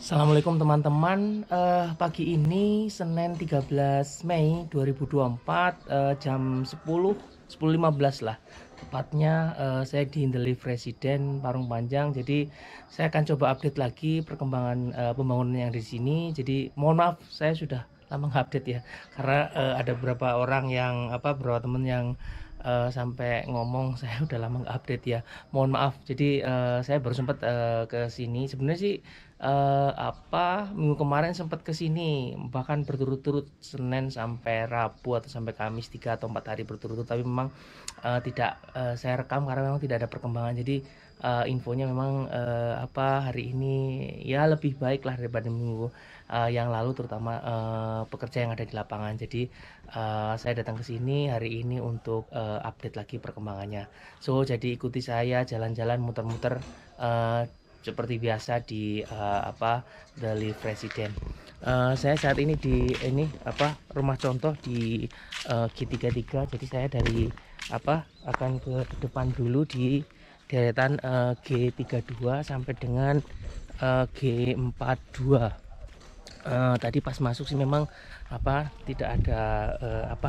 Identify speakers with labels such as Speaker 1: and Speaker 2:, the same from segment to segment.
Speaker 1: Assalamualaikum teman-teman. Pagi ini Senin 13 Mei 2024, jam 10.15 lah tepatnya. Saya di Indelive Residen Parung Panjang. Jadi saya akan coba update lagi perkembangan pembangunan yang di sini. Jadi mohon maaf saya sudah lama nggak update ya, karena ada beberapa orang yang beberapa temen yang sampai ngomong saya udah lama nggak update ya. Mohon maaf. Jadi saya baru sempat ke sini. Sebenarnya sih minggu kemarin sempat ke sini, bahkan berturut-turut Senin sampai Rabu atau sampai Kamis, 3 atau 4 hari berturut-turut, tapi memang tidak saya rekam karena memang tidak ada perkembangan. Jadi infonya memang hari ini ya lebih baik lah daripada minggu yang lalu, terutama pekerja yang ada di lapangan. Jadi saya datang ke sini hari ini untuk update lagi perkembangannya. So jadi ikuti saya jalan-jalan muter-muter seperti biasa di Indelive Residen. Saya saat ini di rumah contoh di G33. Jadi saya dari akan ke depan dulu di deretan G32 sampai dengan G42. Tadi pas masuk sih memang tidak ada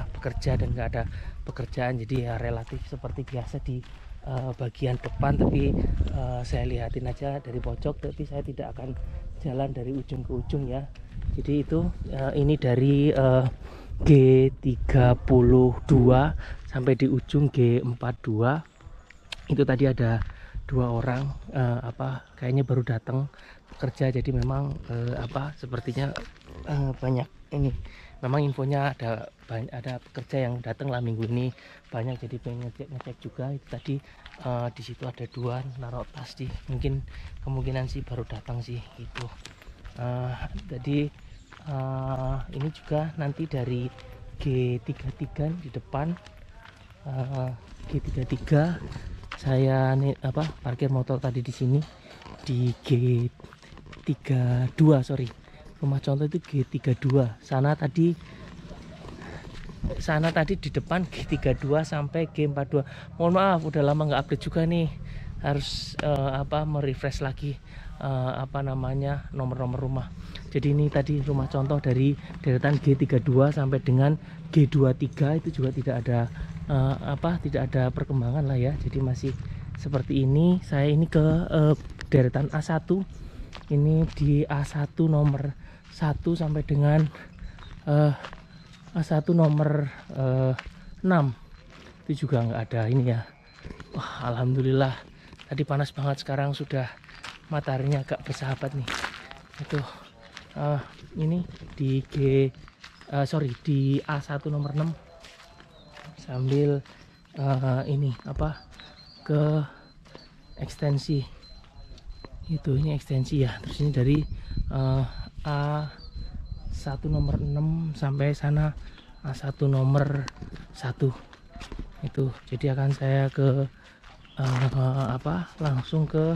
Speaker 1: pekerja dan nggak ada pekerjaan, jadi ya relatif seperti biasa di bagian depan. Tapi saya lihatin aja dari pojok, tapi saya tidak akan jalan dari ujung ke ujung ya. Jadi itu ini dari G32 sampai di ujung G42. Itu tadi ada dua orang kayaknya baru datang bekerja. Jadi memang sepertinya banyak ini, memang infonya ada pekerja yang datang lah minggu ini banyak, jadi pengen ngecek juga. Itu tadi di situ ada dua naruh tas, di mungkin kemungkinan sih baru datang sih gitu. Jadi ini juga nanti dari G33 di depan, G33 saya parkir motor tadi di sini di G32, sorry, rumah contoh itu G32. Sana tadi di depan G32 sampai G42. Mohon maaf udah lama nggak update juga nih, harus merefresh lagi nomor-nomor rumah. Jadi ini tadi rumah contoh dari deretan G32 sampai dengan G23. Itu juga tidak ada perkembangan lah ya. Jadi masih seperti ini. Saya ini ke deretan A1. Ini di A1 nomor 1 sampai dengan A1 nomor 6. Itu juga nggak ada ini ya. Wah, alhamdulillah. Tadi panas banget, sekarang sudah mataharinya agak bersahabat nih. Itu ini di di A1 nomor 6 sambil ke ekstensi. Ini ekstensi ya. Terus ini dari A1 nomor 6 sampai sana A1 nomor 1 itu. Jadi akan saya ke langsung ke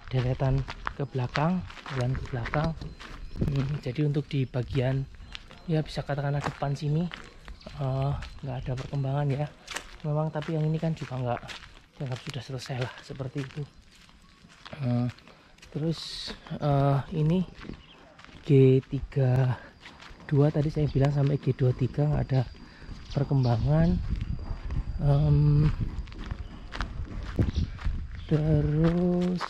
Speaker 1: deretan ke belakang, jalan ke belakang. Jadi untuk di bagian ya bisa katakanlah depan sini nggak ada perkembangan ya memang, tapi yang ini kan juga nggak dianggap sudah selesai lah, seperti itu. Terus ini G32 tadi saya bilang sampai G23 nggak ada perkembangan. Terus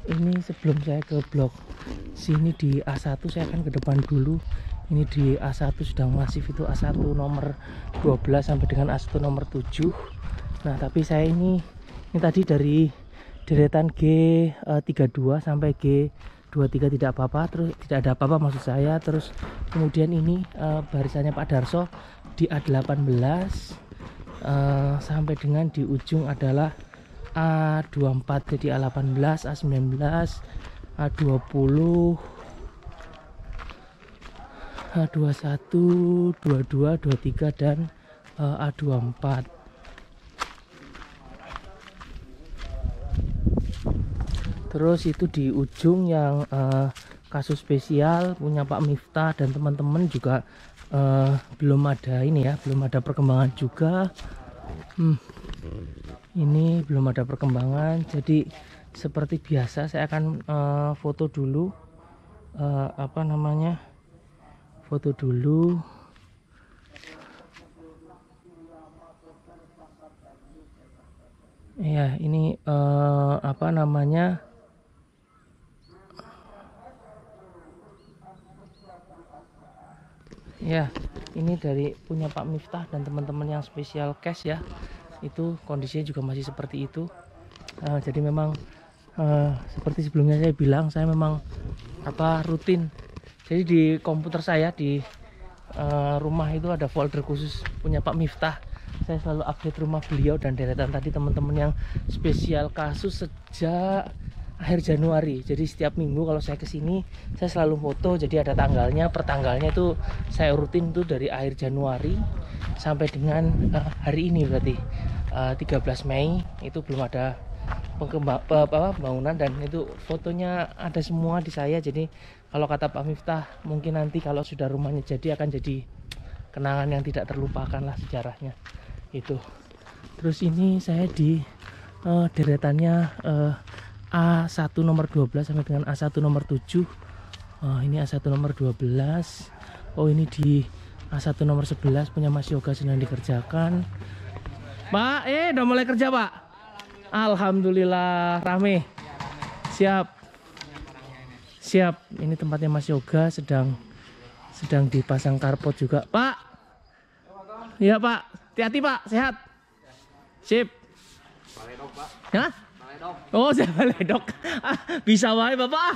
Speaker 1: ini sebelum saya ke blok sini di A1, saya akan ke depan dulu. Ini di A1 sedang masif, itu A1 nomor 12 sampai dengan A1 nomor 7. Nah tapi saya ini tadi dari deretan G32 sampai G23 tidak apa-apa, terus tidak ada apa-apa maksud saya. Terus kemudian ini barisannya Pak Darso di A18 sampai dengan di ujung adalah A24. Jadi A18, A19, A20, A21, 22, 23 dan A24. Terus itu di ujung yang kasus spesial punya Pak Miftah dan teman-teman juga belum ada ini ya, belum ada perkembangan juga. Ini belum ada perkembangan. Jadi seperti biasa saya akan foto dulu apa namanya, foto dulu. Ya ini apa namanya, ya ini dari punya Pak Miftah dan teman-teman yang spesial cash ya. Itu kondisinya juga masih seperti itu. Jadi memang seperti sebelumnya saya bilang, saya memang rutin. Jadi di komputer saya di rumah itu ada folder khusus punya Pak Miftah. Saya selalu update rumah beliau dan deretan tadi teman-teman yang spesial kasus sejak akhir Januari. Jadi setiap minggu kalau saya kesini, saya selalu foto. Jadi ada tanggalnya, per tanggalnya itu saya rutin tuh dari akhir Januari sampai dengan hari ini, berarti 13 Mei itu belum ada pembangunan, dan itu fotonya ada semua di saya. Jadi kalau kata Pak Miftah, mungkin nanti kalau sudah rumahnya jadi akan jadi kenangan yang tidak terlupakan lah sejarahnya itu. Terus ini saya di deretannya A1 nomor 12 sampai dengan A1 nomor 7. Ini A1 nomor 12. Oh, ini di A1 nomor 11 punya Mas Yoga sedang dikerjakan. Pak, udah mulai kerja, Pak? Alhamdulillah, rame. Siap. Siap. Ini tempatnya Mas Yoga sedang dipasang karpot juga, Pak. Iya, Pak. Hati-hati, Pak. Sehat. Sip.
Speaker 2: Baledok, Pak.
Speaker 1: Hah?
Speaker 2: Baledok.
Speaker 1: Oh, saya baledok. Bisa wae, Bapak.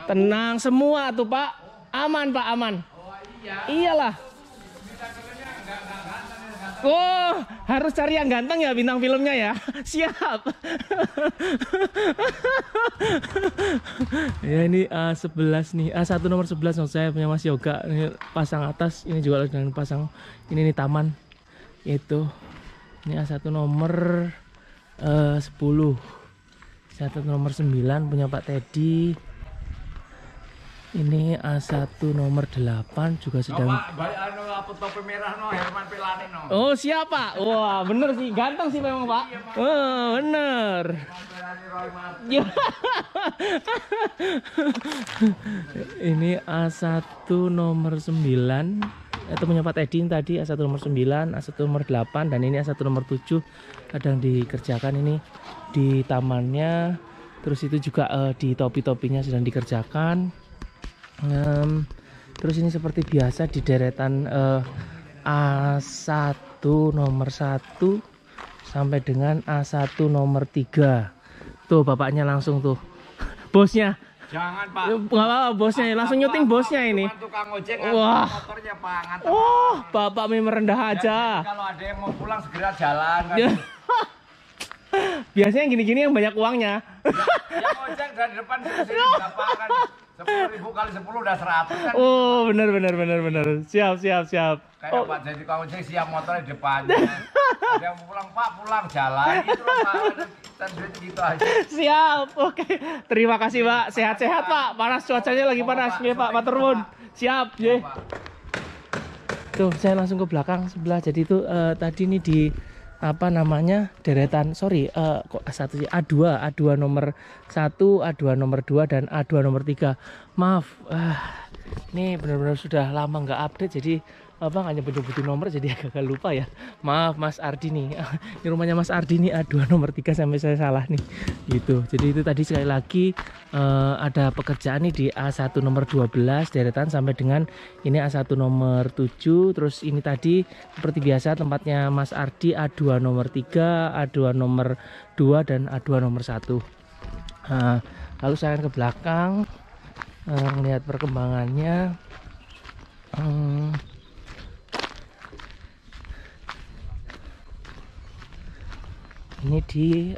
Speaker 1: Tenang semua tuh, Pak. Aman, Pak, aman. Iyalah. Oh, harus cari yang ganteng ya bintang filmnya ya. Siap. Ya ini A11 nih, A1 nomor 11 maksud saya punya Mas Yoga. Ini pasang atas, ini juga sedang pasang. Ini nih taman. Itu. Ini A1 nomor 10. A1 nomor 9 punya Pak Teddy. Ini A1 nomor 8 juga sedang.
Speaker 2: Pak, balik apa topi merah Herman Pelani
Speaker 1: Oh, siapa? Wah, bener sih, ganteng sih memang, Pak. Oh, bener. Ya. Ini A1 nomor 9. Itu punya Pak Teddy tadi, A1 nomor 9, A1 nomor 8, dan ini A1 nomor 7 kadang dikerjakan ini di tamannya. Terus itu juga di topi-topinya sedang dikerjakan. Terus ini seperti biasa di deretan A1 nomor 1 sampai dengan A1 nomor 3. Tuh bapaknya langsung tuh. Bosnya.
Speaker 2: Jangan, Pak.
Speaker 1: Nggak apa-apa, bosnya langsung nyuting bosnya ini.
Speaker 2: Tukang ojek
Speaker 1: Wah.
Speaker 2: motornya, Pak. Ngantar.
Speaker 1: Oh, bapak merendah aja.
Speaker 2: Kalau ada yang mau pulang segera jalan kan.
Speaker 1: Biasanya gini-gini yang banyak uangnya.
Speaker 2: Yang ojek dari depan sini berapa kan? 10.000 kali 10 udah 100 kan.
Speaker 1: Oh, benar. Siap.
Speaker 2: Kayak Pak jadi tukang ojek siap motornya di depannya. Ada yang mau pulang, Pak, pulang jalan gitu loh, Pak. Dan duit gitu aja.
Speaker 1: Siap. Oke. Terima kasih, Pak. Sehat-sehat, Pak. Panas, cuacanya lagi panas. Ya, Pak. Matur nuwun. Siap, ye. Tuh, saya langsung ke belakang sebelah. Jadi itu tadi ini di apa namanya, deretan, kok A1 sih, A2 nomor 1, A2 nomor 2, dan A2 nomor 3. Maaf, ini benar-benar sudah lama nggak update, jadi abang hanya nyebut nomor jadi agak lupa ya. Maaf Mas Ardi nih. Ini rumahnya Mas Ardi nih, A2 nomor 3 sampai saya salah nih. Gitu. Jadi itu tadi sekali lagi ada pekerjaan nih di A1 nomor 12 deretan sampai dengan ini A1 nomor 7. Terus ini tadi seperti biasa tempatnya Mas Ardi A2 nomor 3, A2 nomor 2, dan A2 nomor 1. Lalu saya akan ke belakang melihat perkembangannya. Ini di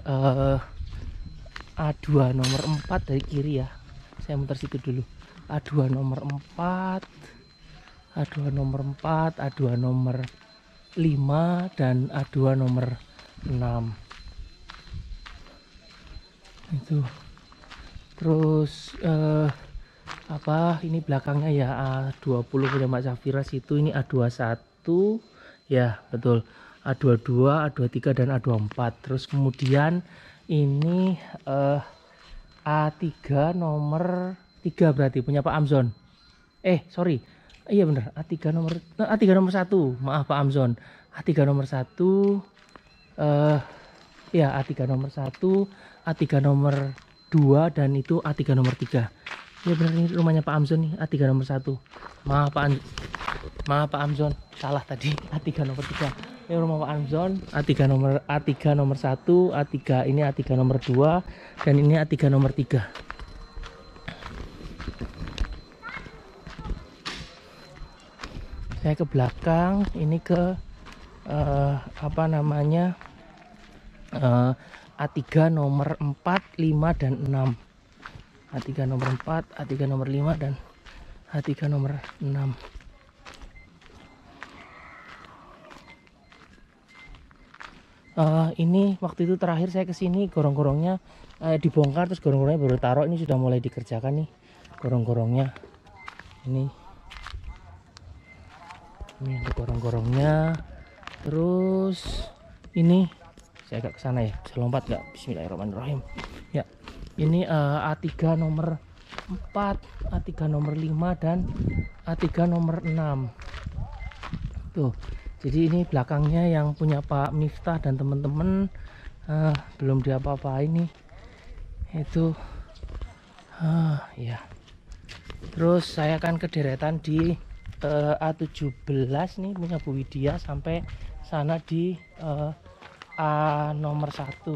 Speaker 1: A2 nomor 4 dari kiri ya. Saya muter situ dulu. A2 nomor 4, A2 nomor 4, A2 nomor 5, dan A2 nomor 6. Itu. Terus ini belakangnya ya A20 punya Mbak Safira situ. Ini A21 ya, betul. A22, A23 dan A24. Terus kemudian ini A3 nomor 3 berarti punya Pak Amzon. Sorry. Iya bener, A3 nomor 1. Maaf Pak Amzon. A3 nomor 1 ya A3 nomor 1, A3 nomor 2 dan itu A3 nomor 3. Ya bener, ini rumahnya Pak Amzon nih, A3 nomor 1. Maaf Pak Amzon, salah tadi. A3 nomor 3. Ini rumah Pak Amzon, A3 nomor 1, A3 ini A3 nomor 2 dan ini A3 nomor 3. Saya ke belakang, ini ke apa namanya? A3 nomor 4, 5 dan 6. A3 nomor 4, A3 nomor 5 dan A3 nomor 6. Ini waktu itu terakhir saya kesini gorong-gorongnya dibongkar, terus gorong-gorongnya baru taruh. Ini sudah mulai dikerjakan nih gorong-gorongnya. Ini gorong-gorongnya. Terus ini saya agak kesana ya, bisa lompat nggak? Bismillahirrahmanirrahim. Ya, ini A3 nomor 4, A3 nomor 5 dan A3 nomor 6. Tuh, jadi ini belakangnya yang punya Pak Miftah dan teman-teman, belum diapa-apain nih. Itu ya. Terus saya akan kederetan di A17 nih punya Bu Widya sampai sana di A nomor 1.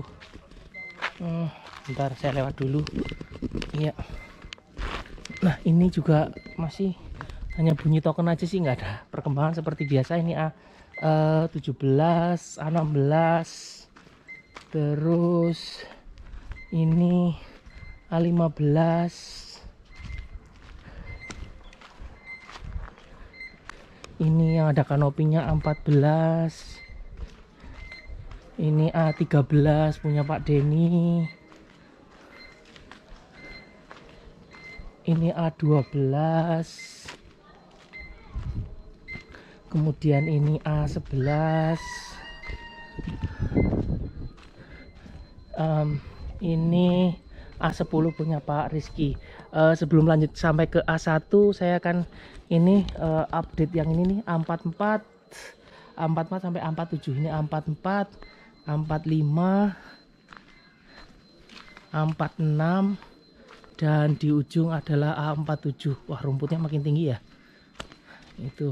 Speaker 1: Bentar saya lewat dulu. Iya. Nah ini juga masih hanya bunyi token aja sih, nggak ada perkembangan seperti biasa. Ini A17, A16, terus ini A15. Ini yang ada kanopinya A14. Ini A13 punya Pak Denny. Ini A12. Kemudian ini A11. Ini A10 punya Pak Rizky. Sebelum lanjut sampai ke A1, saya akan ini update yang ini nih, A44 sampai A47. Ini A44, A45, A46 dan di ujung adalah A47. Wah, rumputnya makin tinggi ya. Itu.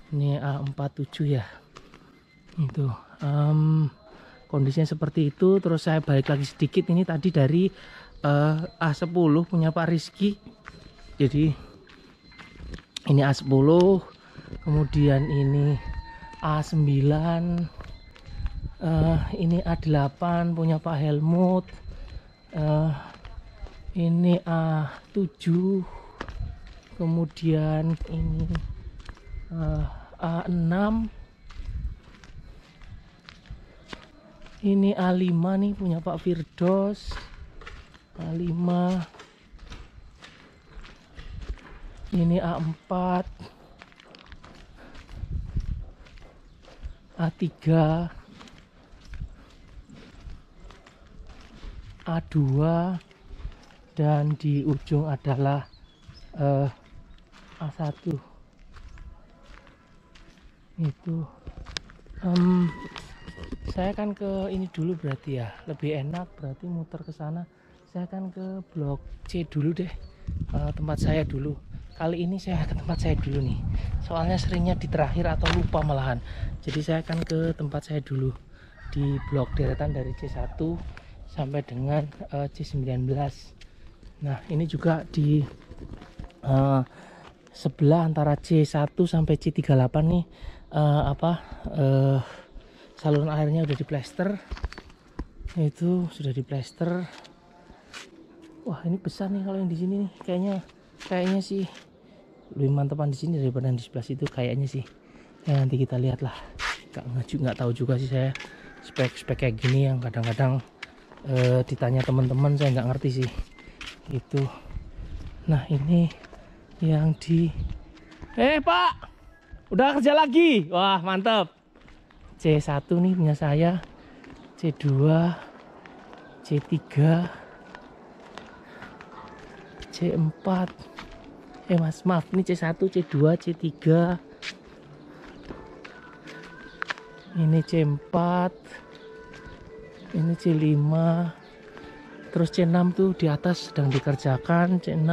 Speaker 1: Ini A47 ya. Itu. Kondisinya seperti itu. Terus saya balik lagi sedikit, ini tadi dari A10 punya Pak Rizky. Jadi ini A10, kemudian ini A9, ini A8 punya Pak Helmut, ini A7, kemudian ini A6, ini A5 nih punya Pak Firdos, A5, ini A4, A3, A2 dan di ujung adalah A1. Itu saya akan ke ini dulu berarti ya, lebih enak berarti muter ke sana. Saya akan ke blok C dulu deh, tempat saya dulu. Kali ini saya ke tempat saya dulu nih, soalnya seringnya di terakhir atau lupa malahan. Jadi saya akan ke tempat saya dulu di blok deretan dari C1 sampai dengan C19. Nah ini juga di sebelah antara C1 sampai C38 nih saluran airnya udah diplester. Itu sudah diplester. Wah ini besar nih kalau yang di sini nih, kayaknya sih lebih mantepan di sini daripada di sebelah situ kayaknya sih. Ya nanti kita lihat lah. Nggak tahu juga sih saya spek kayak gini yang kadang-kadang ditanya teman-teman saya nggak ngerti sih. Itu. Nah ini yang di Pak, udah kerja lagi. Wah mantap. C1 nih punya saya, C2, C3, C4. Mas, maaf, ini C1, C2, C3. Ini C4. Ini C5. Terus C6 tuh di atas sedang dikerjakan, C6.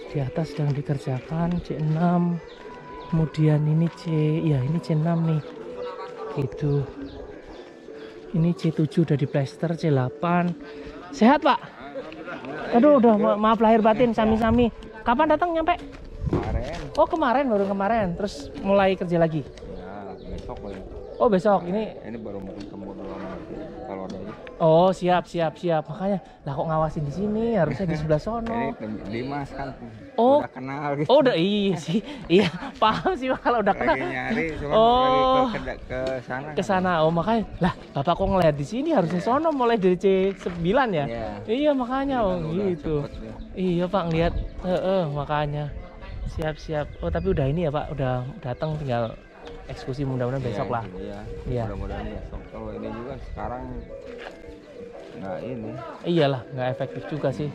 Speaker 1: Di atas sedang dikerjakan, C6. Kemudian ini ini C6 nih. Gitu. Ini C7 udah di plester, C8. Sehat, Pak? Aduh, udah maaf lahir batin, sami-sami. Kapan datang nyampe?
Speaker 2: Kemarin.
Speaker 1: Oh, baru kemarin. Terus mulai kerja lagi.
Speaker 2: Ya, besok boleh.
Speaker 1: Oh, besok. Ini
Speaker 2: baru mau ketemu dulu kalau ada ini.
Speaker 1: Oh, siap. Makanya, lah kok ngawasin di sini? Harusnya di sebelah sono.
Speaker 2: Ini Dimas kan.
Speaker 1: Oh,
Speaker 2: udah kenal gitu.
Speaker 1: Oh, udah iya sih. Iya, paham sih kalau udah kenal.
Speaker 2: Lagi nyari, cuma
Speaker 1: Oh,
Speaker 2: lagi ke sana.
Speaker 1: Ke sana. Oh, makanya. Lah, Bapak kok ngeliat di sini harusnya sono mulai dari C9 ya? Iya, makanya. Oh, gitu. Iya, Pak, ngeliat. Makanya. Siap. Oh, tapi udah ini ya, Pak. Udah datang, tinggal eksekusi, mudah-mudahan besok lah.
Speaker 2: Iya. Mudah-mudahan besok. Kalau ini juga sekarang nggak ini.
Speaker 1: Iyalah, nggak efektif juga sih.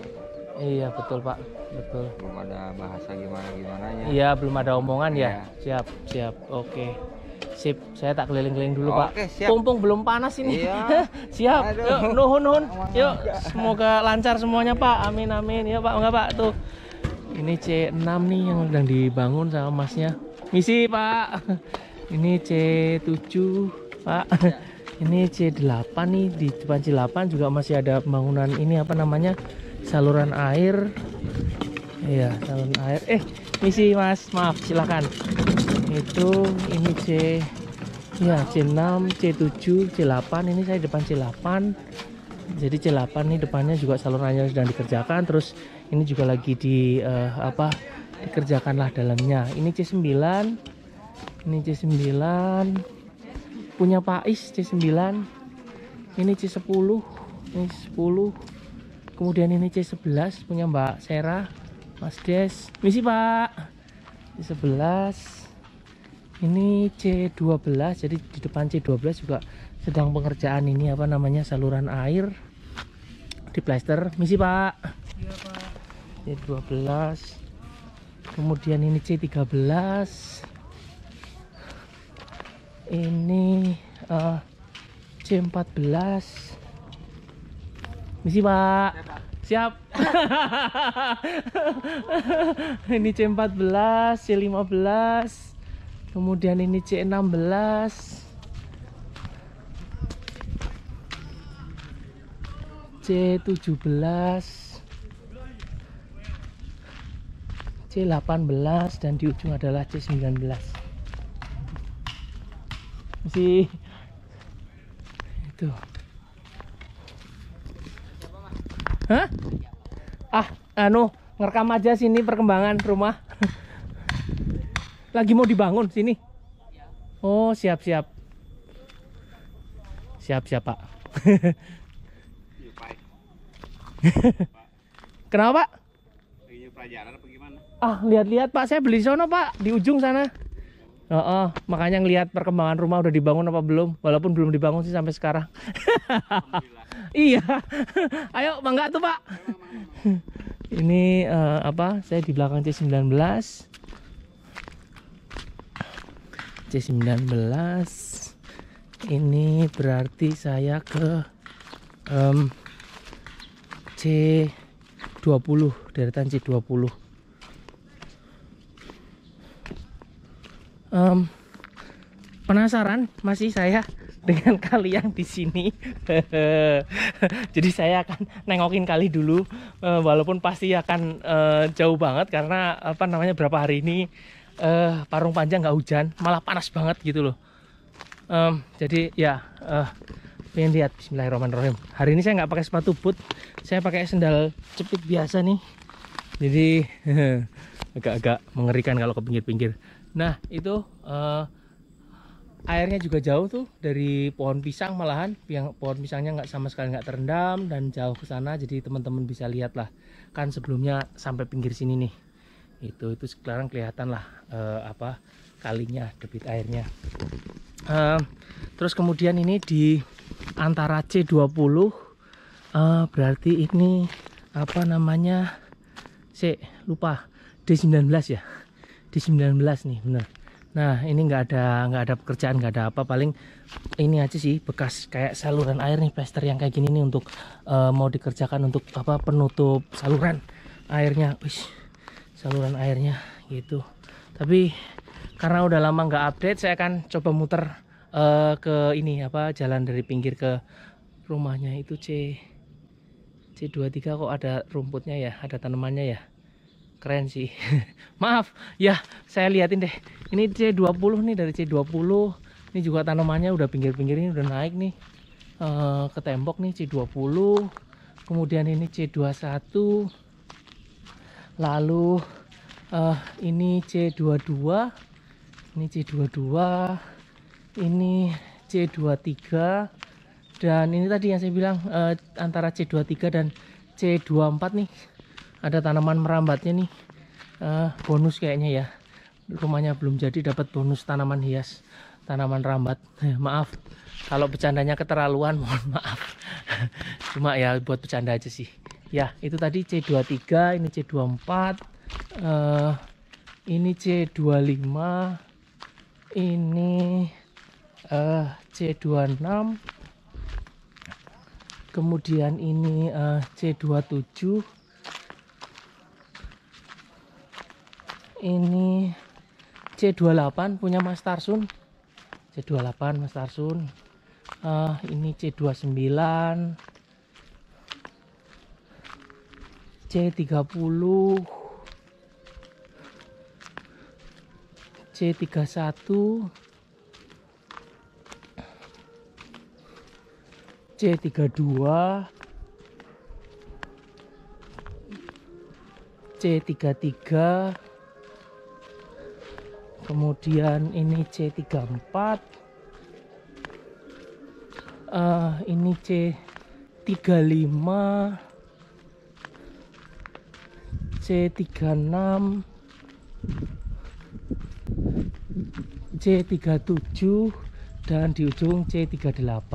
Speaker 1: Iya, betul, Pak. Betul.
Speaker 2: Belum ada bahasa gimananya.
Speaker 1: Iya, belum ada omongan ya.
Speaker 2: Iya.
Speaker 1: Siap. Oke. Sip, saya tak keliling-keliling dulu, Pak.
Speaker 2: Oke, siap.
Speaker 1: Mumpung belum panas ini.
Speaker 2: Iya.
Speaker 1: Siap.
Speaker 2: Aduh.
Speaker 1: Yuk, nuhun. Yuk, semoga lancar semuanya, Pak. Amin. Yuk, Pak. Enggak, Pak. Tuh. Ini C6 nih yang sedang dibangun sama Masnya. Misi, Pak. Ini C7, Pak. Ini C8 nih, di depan C8 juga masih ada pembangunan ini apa namanya? Saluran air. Iya, saluran air. Misi, Mas. Maaf, silakan. Itu ini C6, C7, C8. Ini saya depan C8. Jadi C8 nih depannya juga saluran air sedang dikerjakan. Terus ini juga lagi dikerjakan lah dalamnya. Ini C9. Ini C9 punya Pak Is, C9. Ini C10. Ini C10. Kemudian ini C11 punya Mbak Sera, Mas Des. Misi, Pak. C11. Ini C12. Jadi di depan C12 juga sedang pengerjaan ini apa namanya saluran air di plester. Misi, Pak. Iya, Pak. C12. Kemudian ini C13. Ini C14. Misi, Pak. Siap. Ini C14, C15. Kemudian ini C16. C17. C18 dan di ujung adalah C19. Masih itu. Hah? Ngerekam aja sini perkembangan rumah. Lagi mau dibangun sini. Oh, siap. Siap, Pak. Kenapa, Pak?
Speaker 2: Pelajaran apa gimana?
Speaker 1: Lihat-lihat, Pak. Saya beli sono, Pak, di ujung sana. Makanya ngelihat perkembangan rumah udah dibangun apa belum, walaupun belum dibangun sih sampai sekarang. Iya. Ayo bangga tuh, Pak. Ini saya di belakang C19. Ini berarti saya ke C20, deretan C20. Penasaran masih saya dengan kalian di sini. Jadi saya akan nengokin kali dulu, walaupun pasti akan jauh banget karena berapa hari ini Parung Panjang nggak hujan, malah panas banget gitu loh. Jadi ya pengen lihat. Bismillahirrahmanirrahim. Hari ini saya nggak pakai sepatu boot, saya pakai sendal cepit biasa nih. Jadi agak-agak mengerikan kalau ke pinggir-pinggir. Nah itu airnya juga jauh tuh dari pohon pisang, malahan yang pohon pisangnya nggak sama sekali nggak terendam dan jauh ke sana. Jadi teman-teman bisa lihat lah, kan sebelumnya sampai pinggir sini nih. Itu sekarang kelihatan lah kalinya debit airnya. Terus kemudian ini di antara C20, berarti ini apa namanya, lupa, D19 ya, D19 nih bener. Nah ini nggak ada pekerjaan, nggak ada apa, paling ini aja sih bekas kayak saluran air nih, plester yang kayak gini nih untuk mau dikerjakan untuk apa, penutup saluran airnya. Saluran airnya gitu. Tapi karena udah lama nggak update, saya akan coba muter ke ini apa, jalan dari pinggir ke rumahnya itu. C23 kok ada rumputnya ya, ada tanamannya ya, keren sih. Maaf ya, saya liatin deh. Ini C20 nih, dari C20 ini juga tanamannya udah pinggir-pinggir ini udah naik nih ke tembok nih. C20, kemudian ini C21, lalu ini C22, ini C22, ini C23, dan ini tadi yang saya bilang antara C23 dan C24 nih ada tanaman merambatnya nih. Bonus kayaknya ya, rumahnya belum jadi, dapat bonus tanaman hias, tanaman rambat. Maaf kalau bercandanya keterlaluan, mohon maaf. Cuma ya buat bercanda aja sih ya. Itu tadi C23, ini C24, ini C25, ini C26, kemudian ini C27, ini C28 punya Mas Tarsun, C28 Mas Tarsun. Ini C29, C30, C31, C32, C33, kemudian ini C34, ini C35, C36, C37, dan di ujung C38.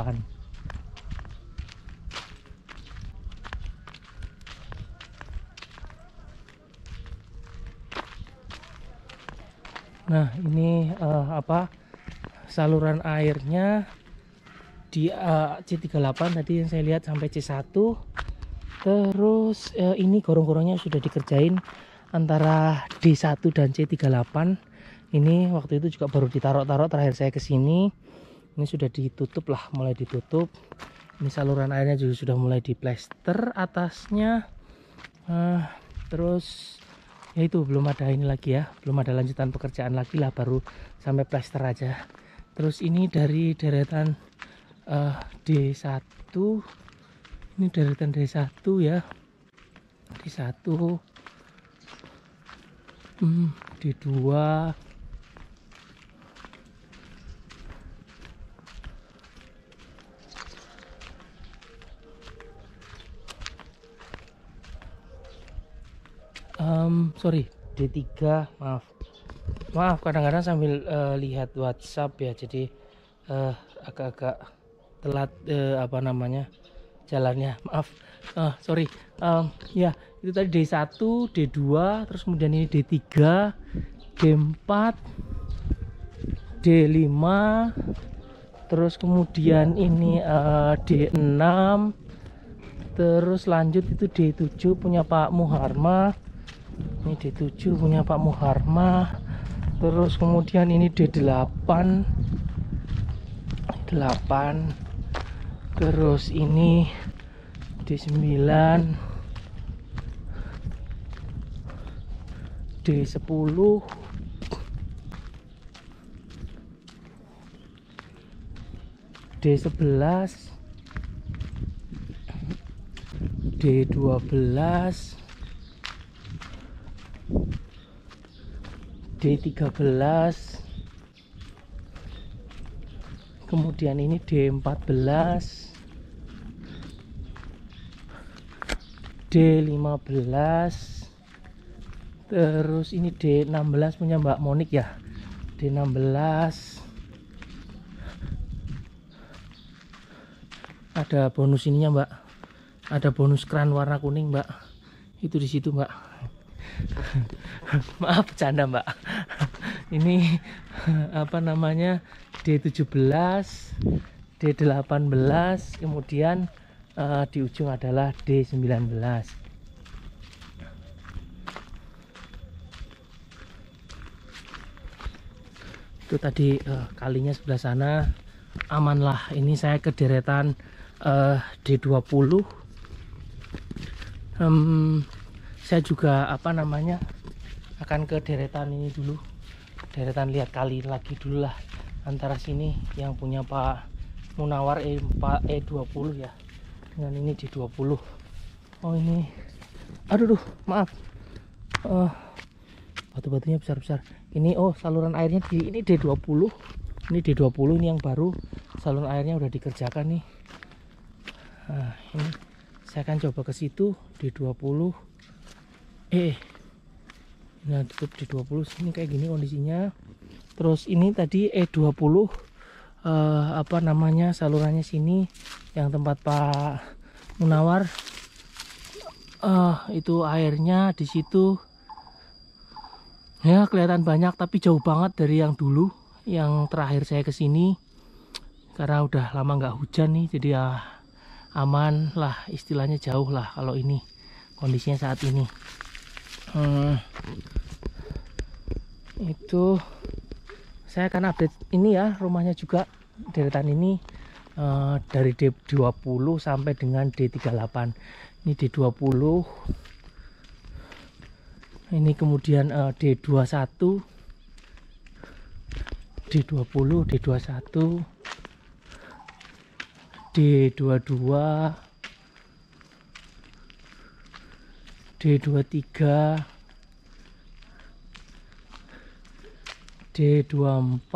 Speaker 1: Nah ini apa, saluran airnya di C38 tadi yang saya lihat sampai C1. Terus ini gorong-gorongnya sudah dikerjain antara D1 dan C38. Ini waktu itu juga baru ditaruh-taruh terakhir saya kesini. Ini sudah ditutup lah, mulai ditutup. Ini saluran airnya juga sudah mulai diplester atasnya. Terus ya itu belum ada ini lagi ya, belum ada lanjutan pekerjaan lagi lah, baru sampai plester aja. Terus ini dari deretan D1, ini deretan D1 ya, D1, D2, sorry, D3, maaf kadang-kadang sambil lihat WhatsApp ya, jadi agak-agak telat apa namanya, jalannya, maaf. Sorry, ya itu tadi D1, D2, terus kemudian ini D3, D4, D5, terus kemudian ini D6, terus lanjut itu D7 punya Pak Muharma. Ini D7 punya Pak Muharma. Terus kemudian ini D8, terus ini D9, D10, D11, D12, D13, kemudian ini D14, D15, terus ini D16 punya Mbak Monik ya, D16. Ada bonus ininya, Mbak. Ada bonus kran warna kuning, Mbak. Itu di situ, Mbak. Maaf bercanda, Mbak. Ini apa namanya? D17, D18, kemudian di ujung adalah D19. Itu tadi kalinya sebelah sana aman lah. Ini saya ke deretan D20. Saya juga apa namanya akan ke deretan ini dulu, deretan lihat kali lagi dulu lah, antara sini yang punya Pak Munawar E20 ya, dengan ini D20. Oh ini, aduh maaf, batu-batunya besar-besar. Ini oh saluran airnya di ini D20. Ini D20 ini yang baru, saluran airnya udah dikerjakan nih. Nah, ini saya akan coba ke situ D20. Nah, tutup D20 ini kayak gini kondisinya. Terus ini tadi E20 apa namanya salurannya sini yang tempat Pak Munawar. Itu airnya di situ. Ya, kelihatan banyak tapi jauh banget dari yang dulu, yang terakhir saya ke sini. Karena udah lama nggak hujan nih, jadi ya aman lah, istilahnya jauh lah kalau ini kondisinya saat ini. Itu saya akan update ini ya, rumahnya juga deretan ini dari D20 sampai dengan D38. Ini D20, ini kemudian D21, D20, D21, D22, D23, D24,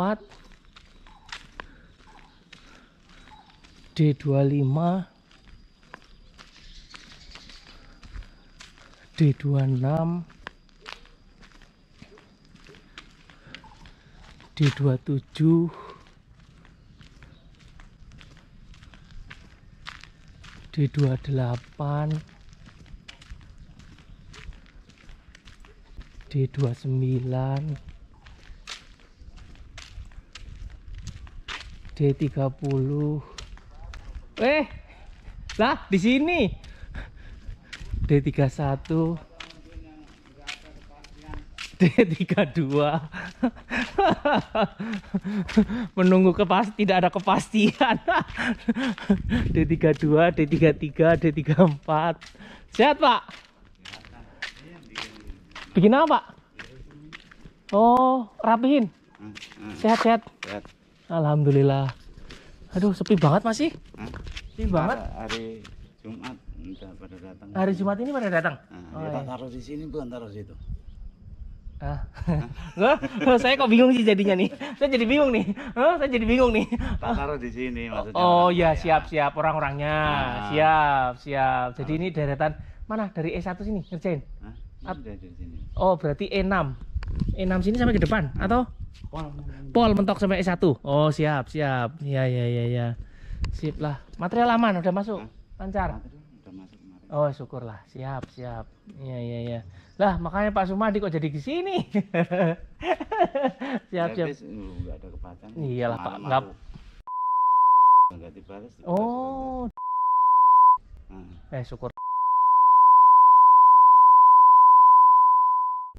Speaker 1: D25, D26, D27, D28, D29, D30. Lah di sini. D31, D32. Menunggu tidak ada kepastian. D32, D33, D34. Sehat, Pak? Bikin apa, Pak? Oh, rapihin. Sehat-sehat. Alhamdulillah. Aduh, sepi banget masih. Sepi banget.
Speaker 2: Hari Jumat pada datang.
Speaker 1: Hari Jumat ini pada datang.
Speaker 2: Kita taruh di sini, bukan taruh di situ.
Speaker 1: Saya kok bingung sih jadinya nih. Saya jadi bingung nih. Saya jadi bingung nih.
Speaker 2: Taruh di sini maksudnya.
Speaker 1: Oh ya, siap-siap orang-orangnya. Siap. Jadi ini deretan mana? Dari E1 sini ngerjain.
Speaker 2: Dari sini.
Speaker 1: Oh, berarti E6. E6 sini sampai ke depan atau? Pol mentok sampai E1. Oh, siap. Ya. Sip lah. Material aman udah masuk. Lancar.
Speaker 2: Udah masuk kemarin.
Speaker 1: Oh, syukurlah. Siap. Iya. Lah, makanya Pak Sumadi kok jadi di sini. Siap.
Speaker 2: Enggak ada kepacan.
Speaker 1: Iyalah, Pak. Enggak
Speaker 2: dibalas.
Speaker 1: Oh. Syukur.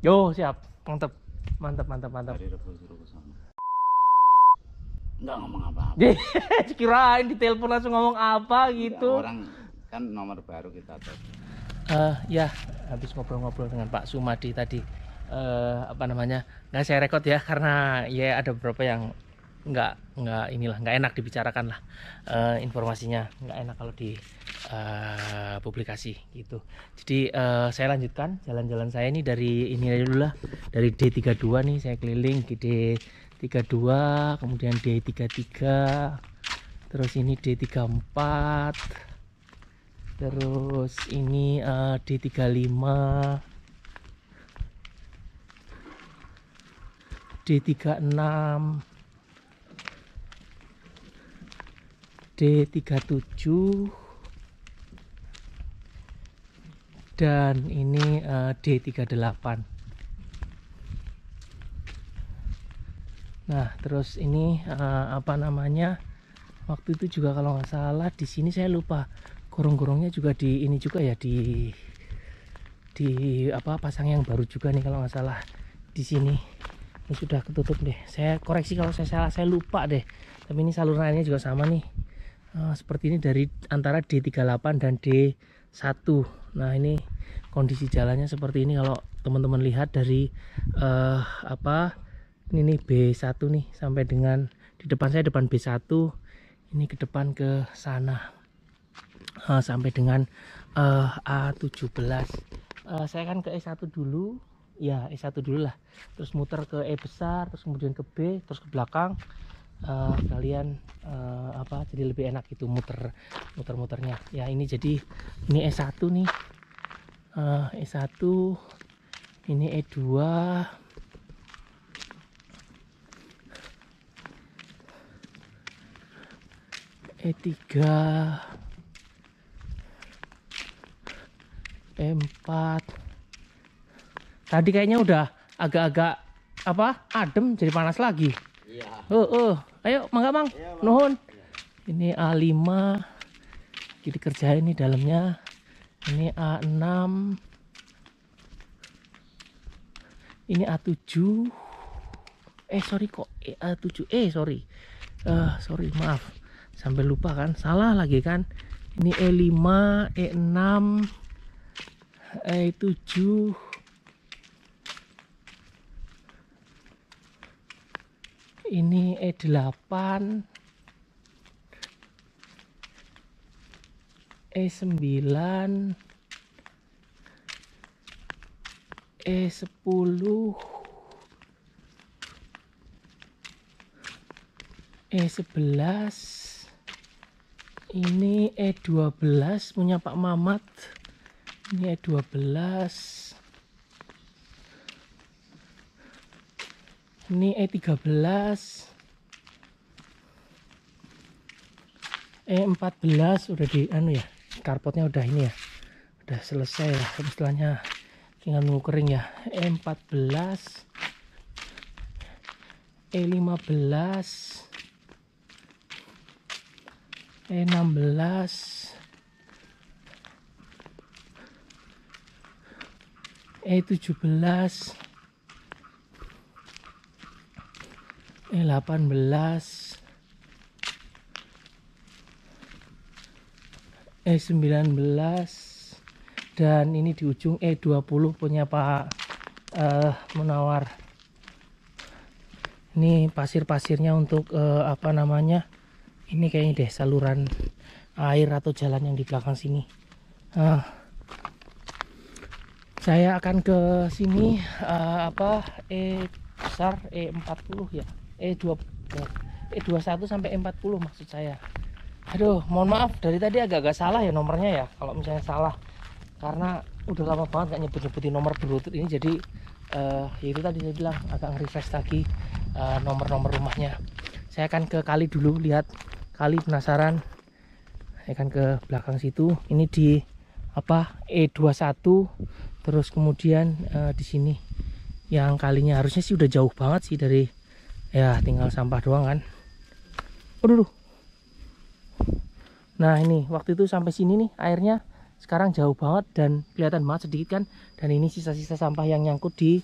Speaker 1: Yo, siap. Mantap.
Speaker 2: Dari Rebus suruh ke sana. Enggak ngomong apa-apa.
Speaker 1: Kirain ditelepon langsung ngomong apa gitu.
Speaker 2: Orang kan nomor baru kita tuh.
Speaker 1: Ya, habis ngobrol-ngobrol dengan Pak Sumadi tadi, apa namanya, nggak saya rekod ya karena ya ada beberapa yang nggak enak dibicarakan lah, informasinya nggak enak kalau di publikasi gitu. Jadi saya lanjutkan jalan-jalan saya ini dari ini dulu lah, dari D32 nih saya keliling ke D32, kemudian D33, terus ini D34. Terus ini D35, D36, D37, dan ini D38. Nah, terus ini apa namanya? Waktu itu juga kalau nggak salah di sini saya lupa gorong-gorongnya juga di ini juga ya, di apa pasang yang baru juga nih kalau nggak salah di sini. Ini sudah ketutup deh. Saya koreksi kalau saya salah, saya lupa deh. Tapi ini saluran airnya juga sama nih. Seperti ini dari antara D38 dan D1. Nah, ini kondisi jalannya seperti ini kalau teman-teman lihat dari apa ini nih B1 nih sampai dengan di depan saya, depan B1, ini ke depan ke sana sampai dengan A17. Saya kan ke E1 dulu ya, E1 dulu lah, terus muter ke E besar, terus kemudian ke B, terus ke belakang. Kalian apa jadi lebih enak itu muternya ya. Ini jadi ini E1 nih, E1, ini E2, E3, E4. Tadi kayaknya udah agak-agak apa adem, jadi panas lagi.
Speaker 2: Iya.
Speaker 1: Ayo mangga mang,
Speaker 2: Iya,
Speaker 1: nuhun.
Speaker 2: Iya.
Speaker 1: Ini A5 jadi kerjain nih dalamnya. Ini A6, ini A7. Sorry kok A7, sorry. Sorry, maaf, sampai lupa kan, salah lagi kan. Ini E5, E6, E7, ini E8, E9, E10, E11, ini E12 punya Pak Mamat. Ini E12, ini E13, E14 udah di anu ya, karpotnya udah ini ya, udah selesai lah, istilahnya tinggal nunggu kering ya. E14, E15, E16, E17, E18, E19, dan ini di ujung E20 punya Pak Menawar. Ini pasir-pasirnya untuk apa namanya, ini kayaknya deh saluran air atau jalan yang di belakang sini. Saya akan ke sini apa E besar, E40 ya, E21 sampai E40 maksud saya. Aduh, mohon maaf dari tadi agak-agak salah ya nomornya ya, kalau misalnya salah, karena udah lama banget gak nyebut-nyebutin nomor berurut ini. Jadi ya itu tadi saya bilang agak nge-refresh lagi nomor-nomor rumahnya. Saya akan ke kali dulu, lihat kali, penasaran. Saya akan ke belakang situ. Ini di apa E21, terus kemudian di sini yang kalinya harusnya sih udah jauh banget sih dari ya, tinggal sampah doang kan. Aduh. Nah, ini waktu itu sampai sini nih airnya, sekarang jauh banget dan kelihatan banget sedikit kan. Dan ini sisa-sisa sampah yang nyangkut di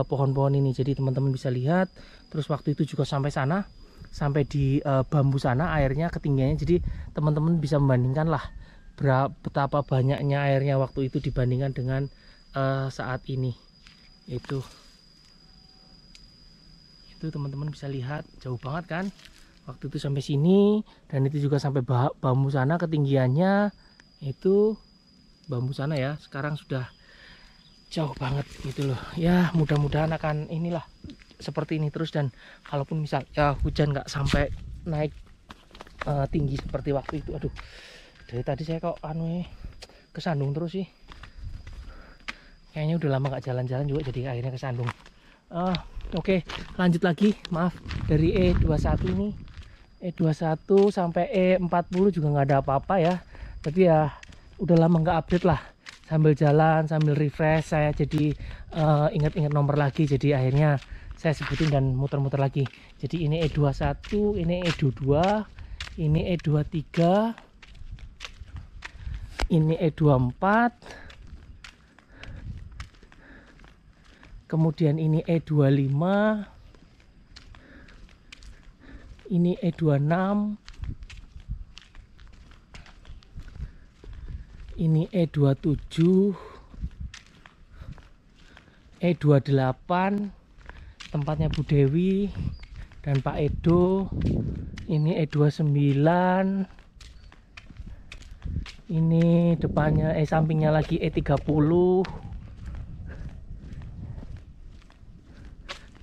Speaker 1: pohon-pohon ini. Jadi teman-teman bisa lihat. Terus waktu itu juga sampai sana, sampai di bambu sana airnya ketinggiannya. Jadi teman-teman bisa membandingkan lah betapa banyaknya airnya waktu itu dibandingkan dengan saat ini. Itu teman-teman bisa lihat jauh banget kan waktu itu sampai sini. Dan itu juga sampai bambu sana ketinggiannya. Itu bambu sana ya, sekarang sudah jauh banget gitu loh ya. Mudah-mudahan akan inilah seperti ini terus, dan kalaupun misal ya hujan nggak sampai naik tinggi seperti waktu itu. Aduh, dari tadi saya kok kesandung terus sih, kayaknya udah lama nggak jalan-jalan juga jadi akhirnya kesandung. Oke, lanjut lagi. Maaf, dari E21 ini, E21 sampai E40 juga nggak ada apa-apa ya. Tapi ya udah lama nggak update lah. Sambil jalan, sambil refresh, saya jadi ingat-ingat nomor lagi. Jadi akhirnya saya sebutin dan muter-muter lagi. Jadi ini E21, ini E22, ini E23, ini E24, kemudian ini E25, ini E26, ini E27, E28, tempatnya Bu Dewi dan Pak Edo. Ini E29, ini depannya sampingnya lagi E30,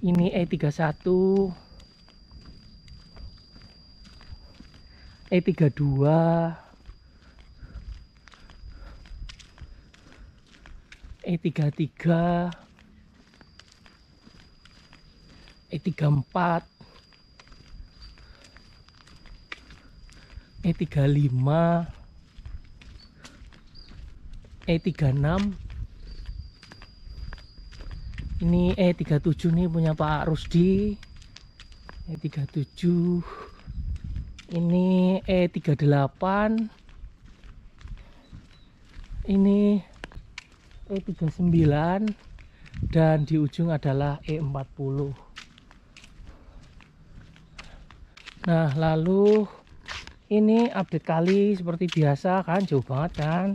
Speaker 1: ini E31, E32, E33, E34, E35, E36, ini E37 nih punya Pak Rusdi. E37, ini E38, ini E39, dan di ujung adalah E40. Nah, lalu ini update kali seperti biasa kan, jauh banget kan,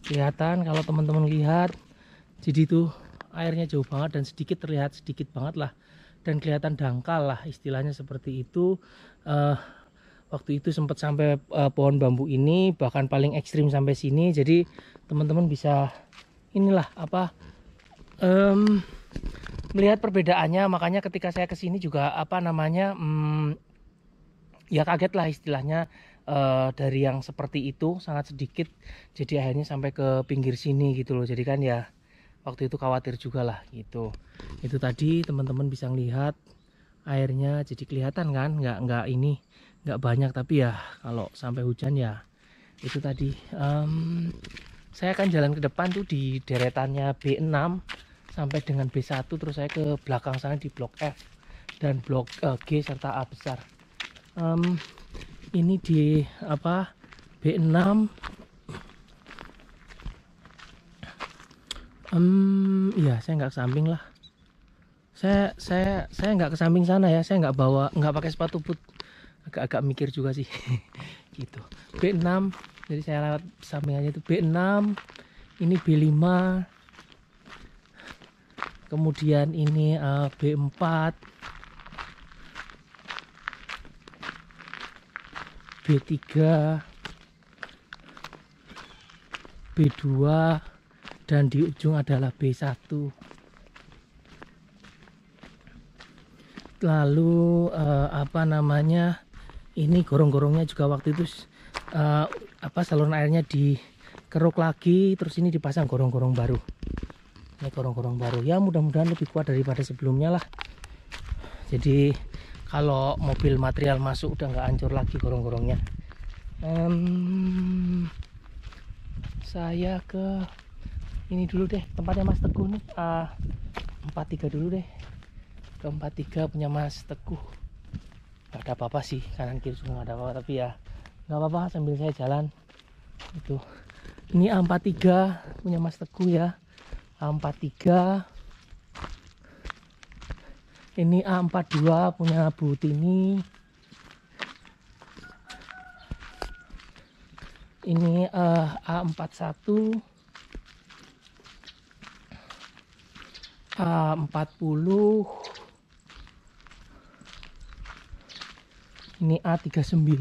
Speaker 1: kelihatan kalau teman-teman lihat. Jadi tuh airnya jauh banget dan terlihat sedikit banget lah, dan kelihatan dangkal lah, istilahnya seperti itu. Waktu itu sempat sampai pohon bambu ini, bahkan paling ekstrim sampai sini. Jadi teman-teman bisa inilah apa, melihat perbedaannya. Makanya ketika saya kesini juga apa namanya, ya kaget lah istilahnya, dari yang seperti itu sangat sedikit, jadi akhirnya sampai ke pinggir sini gitu loh. Jadi kan ya waktu itu khawatir juga lah gitu. Itu tadi teman-teman bisa lihat airnya, jadi kelihatan kan, nggak banyak, tapi ya kalau sampai hujan ya itu tadi. Saya akan jalan ke depan tuh di deretannya B6 sampai dengan B1, terus saya ke belakang sana di blok F dan blok G serta A besar. Ini di apa, B6. Iya, saya nggak ke samping lah. Saya nggak ke samping sana ya. Saya nggak pakai sepatu boot. Agak mikir juga sih. Gitu. B6. Jadi saya lewat samping aja itu B6. Ini B5. Kemudian ini B4. B3, B2, dan di ujung adalah B1. Lalu apa namanya, ini gorong-gorongnya juga waktu itu saluran airnya dikeruk lagi, terus ini dipasang gorong-gorong baru. Ini gorong-gorong baru ya, mudah-mudahan lebih kuat daripada sebelumnya lah. Jadi kalau mobil material masuk udah nggak hancur lagi gorong-gorongnya. Saya ke ini dulu deh, tempatnya Mas Teguh nih. 43 dulu deh. Ke 43 punya Mas Teguh. Gak ada apa-apa sih, kanan kiri juga nggak ada apa-apa, tapi ya nggak apa-apa sambil saya jalan. Itu. Ini A43 punya Mas Teguh ya. A43. Ini A42 punya Bu Tini. Ini A41, A40, ini A39,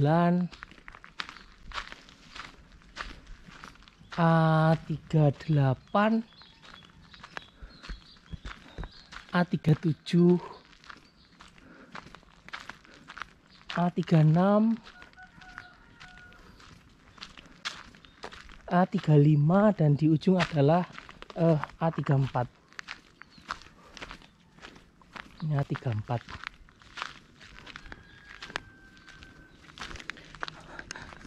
Speaker 1: A38, A37, A36, A35, dan di ujung adalah A34. ya 34.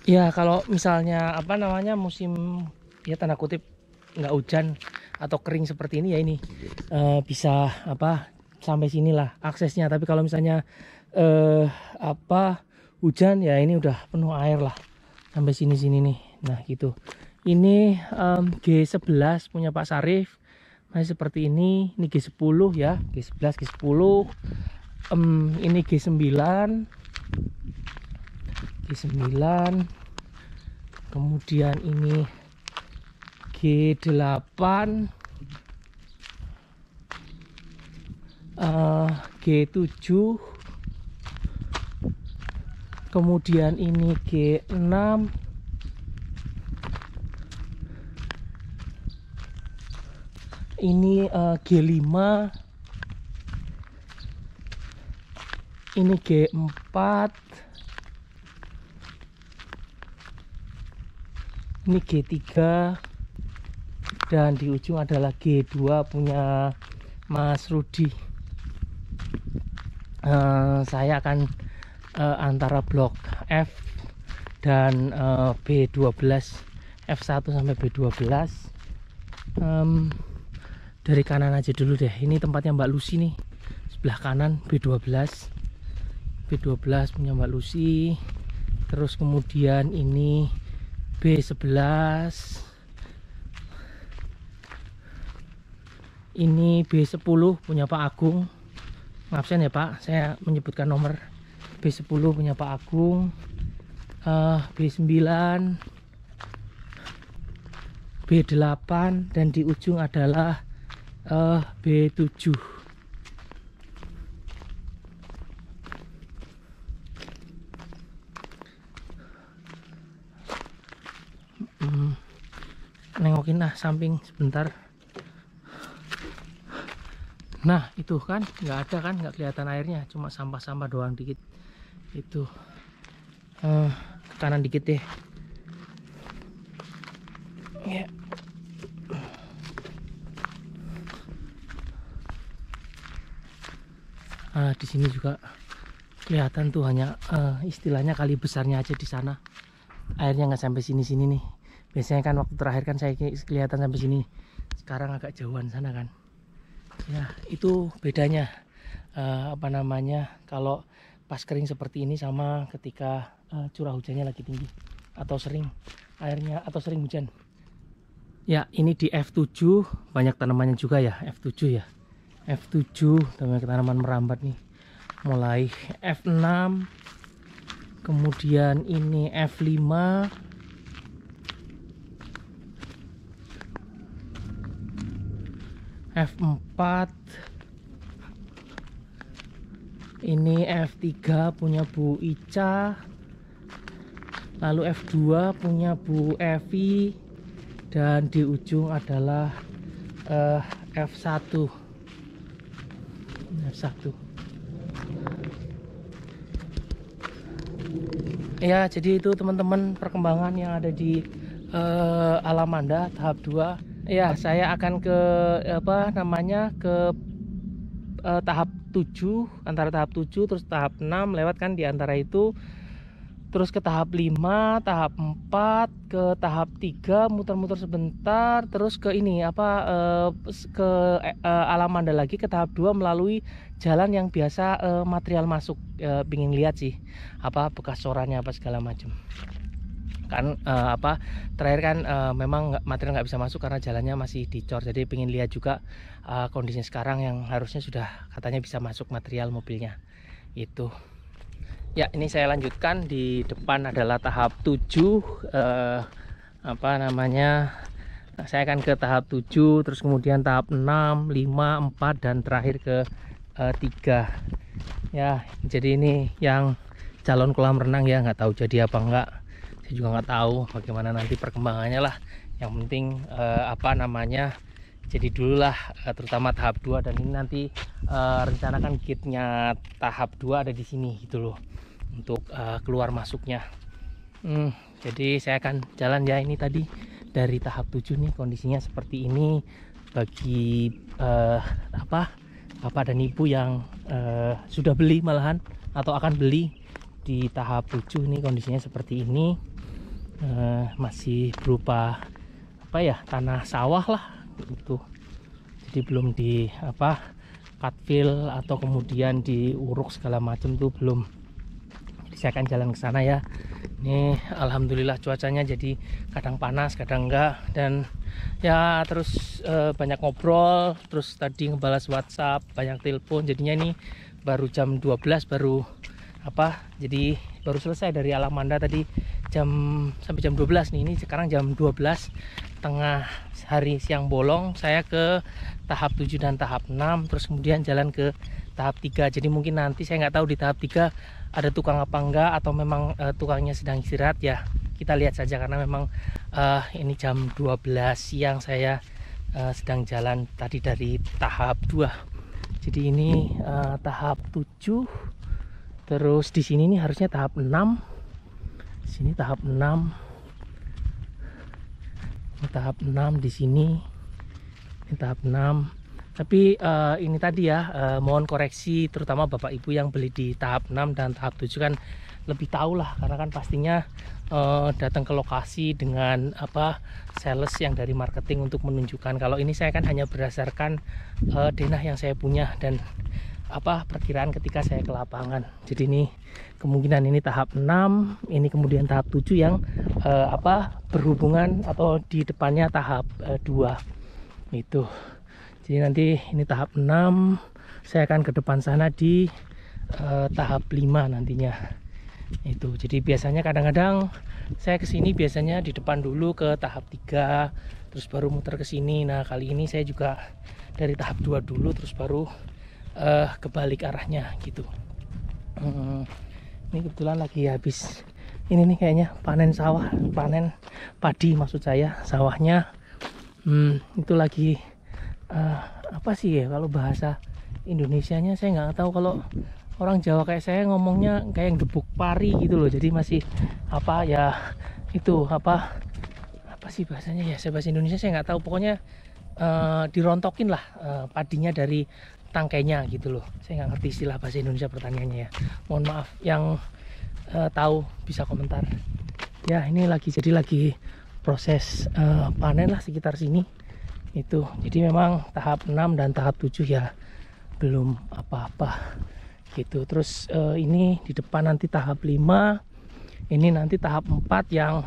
Speaker 1: Ya kalau misalnya apa namanya musim ya tanda kutip nggak hujan atau kering seperti ini ya ini bisa apa sampai sinilah aksesnya. Tapi kalau misalnya apa hujan ya ini udah penuh air lah sampai sini nih. Nah gitu. Ini G11 punya Pak Sarif masih seperti ini. Ini G10 ya, G11, G10. Ini G9. Kemudian ini G8, G7, kemudian ini G6, ini G5, ini G4, ini G3, dan di ujung adalah G2 punya Mas Rudi. Saya akan antara blok F dan B12, F1 sampai B12. Dari kanan aja dulu deh. Ini tempatnya Mbak Lucy nih, sebelah kanan B12 punya Mbak Lucy. Terus kemudian ini B11, ini B10 punya Pak Agung. Absen ya Pak, saya menyebutkan nomor. B10 punya Pak Agung, B9, B8, dan di ujung adalah B7. Nengokin lah samping sebentar. Nah itu kan nggak ada kan, nggak kelihatan airnya, cuma sampah-sampah doang dikit. Itu ke kanan dikit deh ya. Nah di sini juga kelihatan tuh, hanya istilahnya kali besarnya aja di sana, airnya nggak sampai sini nih. Biasanya kan waktu terakhir kan saya kelihatan sampai sini, sekarang agak jauhan sana kan ya. Itu bedanya apa namanya kalau pas kering seperti ini sama ketika curah hujannya lagi tinggi atau sering airnya atau sering hujan ya. Ini di F7 banyak tanamannya juga ya, F7 ya, F7 banyak tanaman merambat nih, mulai F6, kemudian ini F5, F4, ini F3 punya Bu Ica, lalu F2 punya Bu Evi, dan di ujung adalah F1. Ya, jadi itu teman-teman perkembangan yang ada di Alamanda tahap 2. Ya, saya akan ke apa namanya ke tahap 7, antara tahap 7 terus tahap 6 lewat kan di antara itu, terus ke tahap 5, tahap 4, ke tahap 3 muter-muter sebentar, terus ke ini apa ke Alamanda lagi ke tahap 2 melalui jalan yang biasa material masuk. Pingin lihat sih apa bekas corannya apa segala macam kan. Apa terakhir kan memang material nggak bisa masuk karena jalannya masih dicor, jadi pengen lihat juga kondisinya sekarang yang harusnya sudah katanya bisa masuk material mobilnya itu ya. Ini saya lanjutkan, di depan adalah tahap 7 apa namanya, saya akan ke tahap 7 terus kemudian tahap 6, 5, 4 dan terakhir ke 3 ya. Jadi ini yang calon kolam renang ya, nggak tahu jadi apa enggak, saya juga nggak tahu bagaimana nanti perkembangannya lah. Yang penting apa namanya jadi dulu lah, terutama tahap 2, dan ini nanti rencanakan kitnya tahap 2 ada di sini gitu loh untuk keluar masuknya. Jadi saya akan jalan ya. Ini tadi dari tahap 7 nih kondisinya seperti ini bagi apa bapak dan ibu yang sudah beli malahan atau akan beli di tahap 7. Ini kondisinya seperti ini, masih berupa apa ya, tanah sawah lah gitu. Jadi belum di cut fill atau kemudian diuruk segala macam tuh belum. Jadi saya akan jalan ke sana ya. Ini alhamdulillah cuacanya jadi kadang panas kadang enggak, dan ya terus banyak ngobrol, terus tadi ngebalas WhatsApp, banyak telepon. Jadinya ini baru jam 12 baru jadi baru selesai dari Alamanda tadi sampai jam 12 nih. Ini sekarang jam 12 tengah hari, siang bolong. Saya ke tahap 7 dan tahap 6, terus kemudian jalan ke tahap 3. Jadi mungkin nanti saya nggak tahu di tahap 3 ada tukang apa enggak, atau memang tukangnya sedang istirahat ya. Kita lihat saja, karena memang ini jam 12 siang saya sedang jalan tadi dari tahap 2. Jadi ini tahap 7. Terus di sini nih harusnya tahap 6. Sini tahap 6. Ini tahap 6 di sini. Ini tahap 6. Tapi ini tadi ya, mohon koreksi terutama Bapak Ibu yang beli di tahap 6 dan tahap 7 kan lebih tahu lah, karena kan pastinya datang ke lokasi dengan sales yang dari marketing untuk menunjukkan. Kalau ini saya kan hanya berdasarkan denah yang saya punya dan perkiraan ketika saya ke lapangan. Jadi ini kemungkinan ini tahap 6, ini kemudian tahap 7 yang berhubungan atau di depannya tahap 2 itu. Jadi nanti ini tahap 6, saya akan ke depan sana di tahap 5 nantinya. Itu. Jadi biasanya kadang-kadang saya kesini biasanya di depan dulu ke tahap 3, terus baru muter ke sini. Nah, kali ini saya juga dari tahap 2 dulu, terus baru kebalik arahnya gitu. Ini kebetulan lagi habis ini nih kayaknya panen sawah, panen padi maksud saya, sawahnya. Itu lagi apa sih ya kalau bahasa Indonesianya, saya nggak tahu. Kalau orang Jawa kayak saya ngomongnya kayak yang gebuk pari gitu loh. Jadi masih itu apa sih bahasanya ya, saya bahasa Indonesia saya nggak tahu. Pokoknya dirontokin lah padinya dari tangkainya gitu loh. Saya nggak ngerti istilah bahasa Indonesia pertaniannya ya, mohon maaf. Yang tahu bisa komentar ya. Ini lagi proses panen lah sekitar sini itu. Jadi memang tahap 6 dan tahap 7 ya belum apa-apa gitu. Terus ini di depan nanti tahap 5, ini nanti tahap 4 yang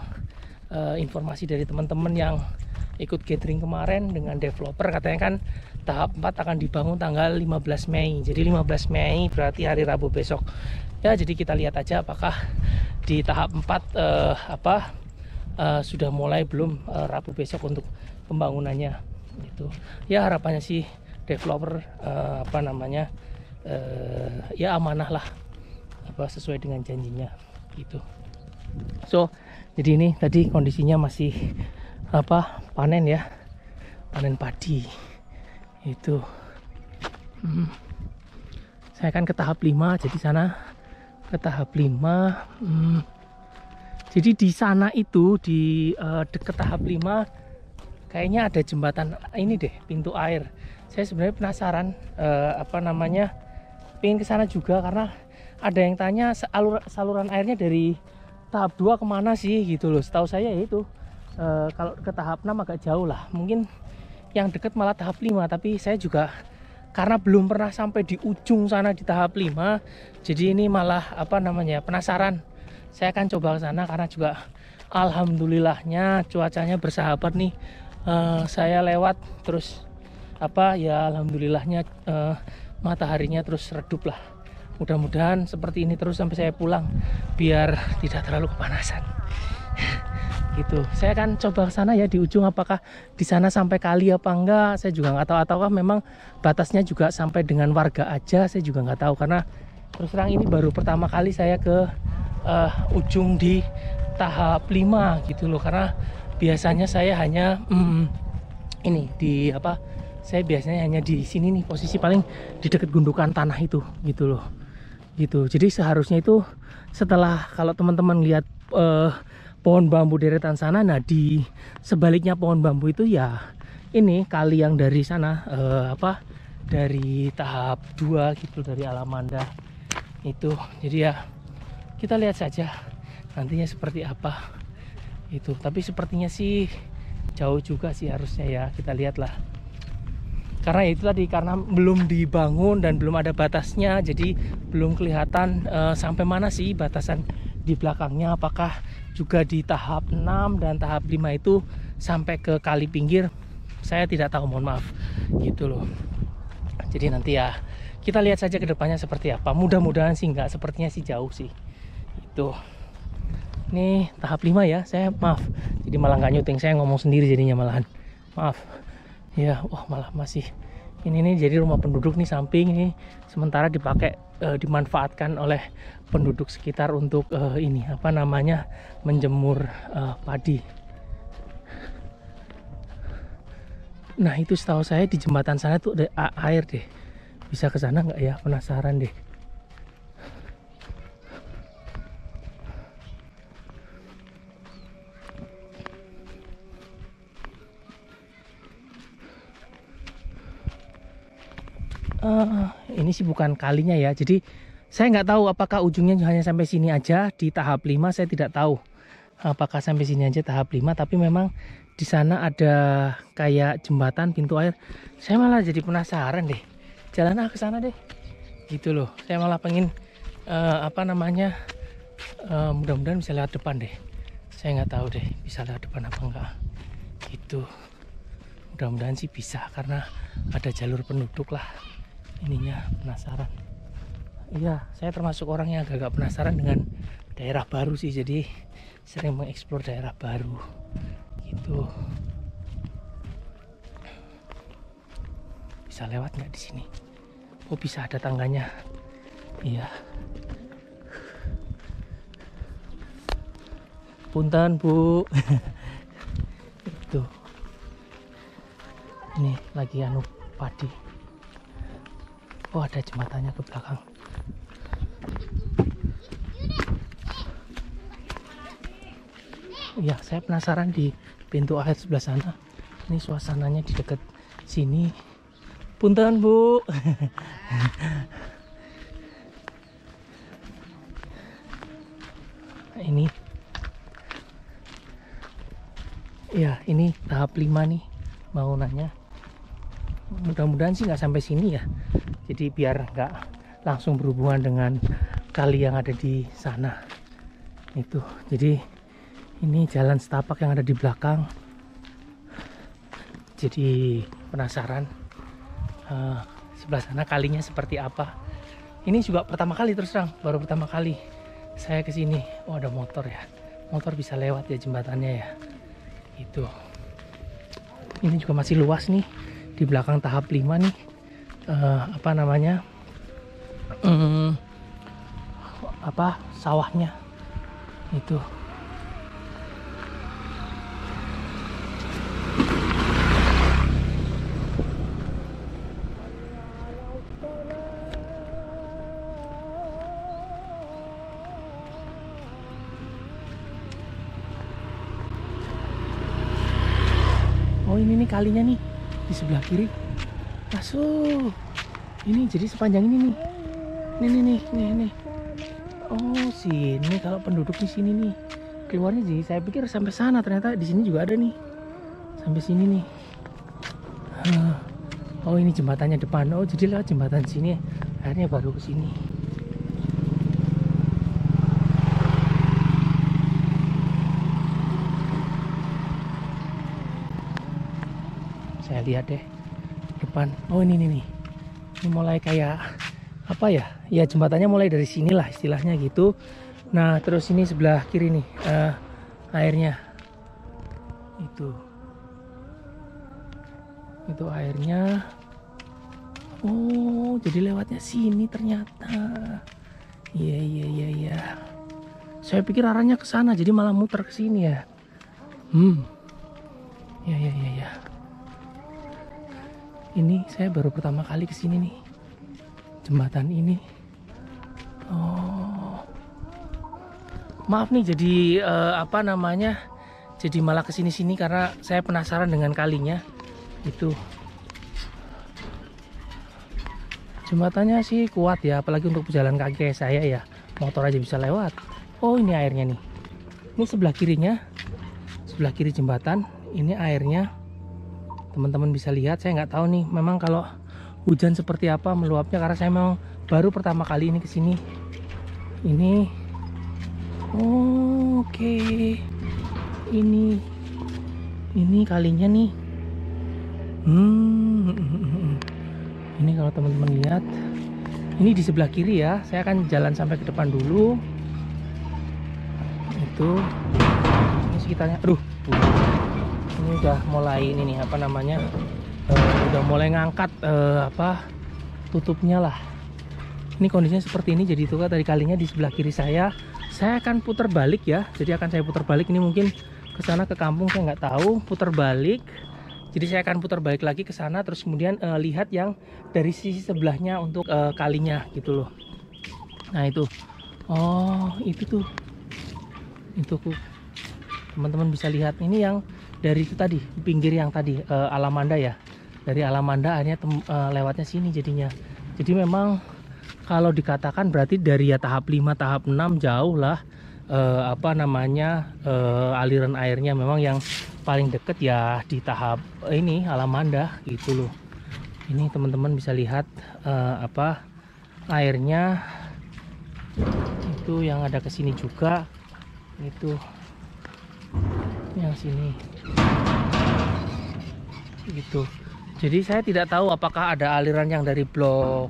Speaker 1: informasi dari teman-teman yang ikut gathering kemarin dengan developer, katanya kan tahap 4 akan dibangun tanggal 15 Mei. Jadi 15 Mei berarti hari Rabu besok ya. Jadi kita lihat aja apakah di tahap 4 sudah mulai belum Rabu besok untuk pembangunannya itu. Ya harapannya sih developer ya amanah lah, sesuai dengan janjinya gitu. So jadi ini tadi kondisinya masih panen ya, panen padi itu. Saya akan ke tahap 5, jadi sana ke tahap 5. Jadi di sana itu di dekat tahap 5 kayaknya ada jembatan ini deh, pintu air. Saya sebenarnya penasaran pengen ke sana juga, karena ada yang tanya saluran airnya dari tahap 2 kemana sih gitu loh. Setahu saya itu kalau ke tahap 6 agak jauh lah, mungkin yang deket malah tahap 5. Tapi saya juga karena belum pernah sampai di ujung sana di tahap 5, jadi ini malah penasaran. Saya akan coba ke sana karena juga alhamdulillahnya cuacanya bersahabat nih. Saya lewat terus alhamdulillahnya mataharinya terus redup lah. Mudah-mudahan seperti ini terus sampai saya pulang biar tidak terlalu kepanasan. Gitu. Saya akan coba ke sana ya di ujung, apakah di sana sampai kali apa enggak saya juga nggak tahu, ataukah memang batasnya juga sampai dengan warga aja, saya juga nggak tahu. Karena terus terang ini baru pertama kali saya ke ujung di tahap 5 gitu loh. Karena biasanya saya hanya saya biasanya hanya di sini nih, posisi paling di dekat gundukan tanah itu gitu loh gitu. Jadi seharusnya itu setelah, kalau teman-teman lihat pohon bambu deretan sana, nah di sebaliknya pohon bambu itu ya ini kali yang dari sana dari tahap 2 gitu, dari Alamanda itu. Jadi ya kita lihat saja nantinya seperti apa itu. Tapi sepertinya sih jauh juga sih harusnya ya, kita lihatlah. Karena itu tadi, karena belum dibangun dan belum ada batasnya, jadi belum kelihatan sampai mana sih batasan di belakangnya. Apakah juga di tahap 6 dan tahap 5 itu sampai ke kali pinggir, saya tidak tahu, mohon maaf gitu loh. Jadi nanti ya kita lihat saja ke depannya seperti apa. Mudah-mudahan sih enggak, sepertinya sih jauh sih itu. Ini tahap 5 ya, saya maaf, jadi malah nggak nyuting, saya ngomong sendiri jadinya malahan, maaf ya. Wah, malah masih ini nih, jadi rumah penduduk nih samping ini sementara dipakai dimanfaatkan oleh penduduk sekitar untuk ini apa namanya, menjemur padi. Nah itu setahu saya di jembatan sana tuh ada air deh, bisa ke sana nggak ya, penasaran deh. Ini sih bukan kalinya ya, jadi saya nggak tahu apakah ujungnya hanya sampai sini aja di tahap 5, saya tidak tahu apakah sampai sini aja tahap 5, tapi memang di sana ada kayak jembatan pintu air. Saya malah jadi penasaran deh, jalan ke sana deh gitu loh. Saya malah pengen apa namanya, mudah-mudahan bisa lewat depan deh. Saya nggak tahu deh bisa lewat depan apa enggak gitu. Mudah-mudahan sih bisa, karena ada jalur penduduk lah ininya. Penasaran. Iya, saya termasuk orang yang agak penasaran dengan daerah baru sih, jadi sering mengeksplor daerah baru gitu. Bisa lewat nggak di sini? Oh bisa, ada tangganya. Iya. Punten Bu. Itu. Ini lagi anu padi. Oh ada jembatannya ke belakang. Ya, saya penasaran di pintu air sebelah sana. Ini suasananya di dekat sini. Punten Bu. Ini. Ya, ini tahap 5 nih bangunannya. Mudah-mudahan sih nggak sampai sini ya. Jadi biar nggak langsung berhubungan dengan kali yang ada di sana. Itu. Jadi ini jalan setapak yang ada di belakang. Jadi penasaran sebelah sana kalinya seperti apa. Ini juga pertama kali, terus terang baru pertama kali saya kesini. Oh ada motor ya, motor bisa lewat ya jembatannya ya. Itu. Ini juga masih luas nih di belakang tahap 5 nih. Apa namanya? Apa sawahnya itu. Oh ini nih kalinya nih di sebelah kiri. Masuk. Ini jadi sepanjang ini nih. Nih. Oh sini, kalau penduduk di sini nih keluarnya. Jadi saya pikir sampai sana, ternyata di sini juga ada nih. Sampai sini nih. Oh ini jembatannya depan. Oh jadi lewat jembatan sini akhirnya baru ke sini. Saya lihat deh depan. Oh ini nih. Ini mulai kayak apa ya? Ya jembatannya mulai dari sinilah istilahnya gitu. Nah terus ini sebelah kiri nih airnya. Itu airnya. Oh jadi lewatnya sini ternyata. Iya. Saya pikir arahnya ke sana, jadi malah muter ke sini ya. Ya. Ini saya baru pertama kali kesini nih, jembatan ini. Oh, maaf nih, jadi apa namanya? Jadi malah kesini-sini karena saya penasaran dengan kalinya itu. Jembatannya sih kuat ya, apalagi untuk pejalan kaki kayak saya ya. Motor aja bisa lewat. Oh, ini airnya nih. Ini sebelah kirinya, sebelah kiri jembatan. Ini airnya. Teman-teman bisa lihat. Saya nggak tahu nih, memang kalau hujan seperti apa meluapnya, karena saya memang baru pertama kali ini kesini. Ini, oke. Ini kalinya nih. Ini kalau teman-teman lihat, ini di sebelah kiri ya. Saya akan jalan sampai ke depan dulu. Itu ini sekitarnya. Aduh, ini udah mulai ini nih, apa namanya? Udah mulai ngangkat tutupnya lah. Ini kondisinya seperti ini. Jadi itu kan tadi kalinya di sebelah kiri saya. Saya akan putar balik ya. Jadi akan saya putar balik. Ini mungkin ke sana ke kampung, saya nggak tahu. Putar balik. Jadi saya akan putar balik lagi ke sana, terus kemudian lihat yang dari sisi sebelahnya untuk kalinya gitu loh. Nah itu, oh itu tuh, itu teman-teman bisa lihat. Ini yang dari itu tadi, pinggir yang tadi Alamanda ya. Dari Alamanda akhirnya lewatnya sini jadinya. Jadi memang kalau dikatakan berarti dari ya tahap 5, tahap 6 jauh lah. Aliran airnya memang yang paling deket ya di tahap ini Alamanda gitu loh. Ini teman-teman bisa lihat airnya itu yang ada ke sini juga, itu yang sini gitu. Jadi saya tidak tahu apakah ada aliran yang dari blok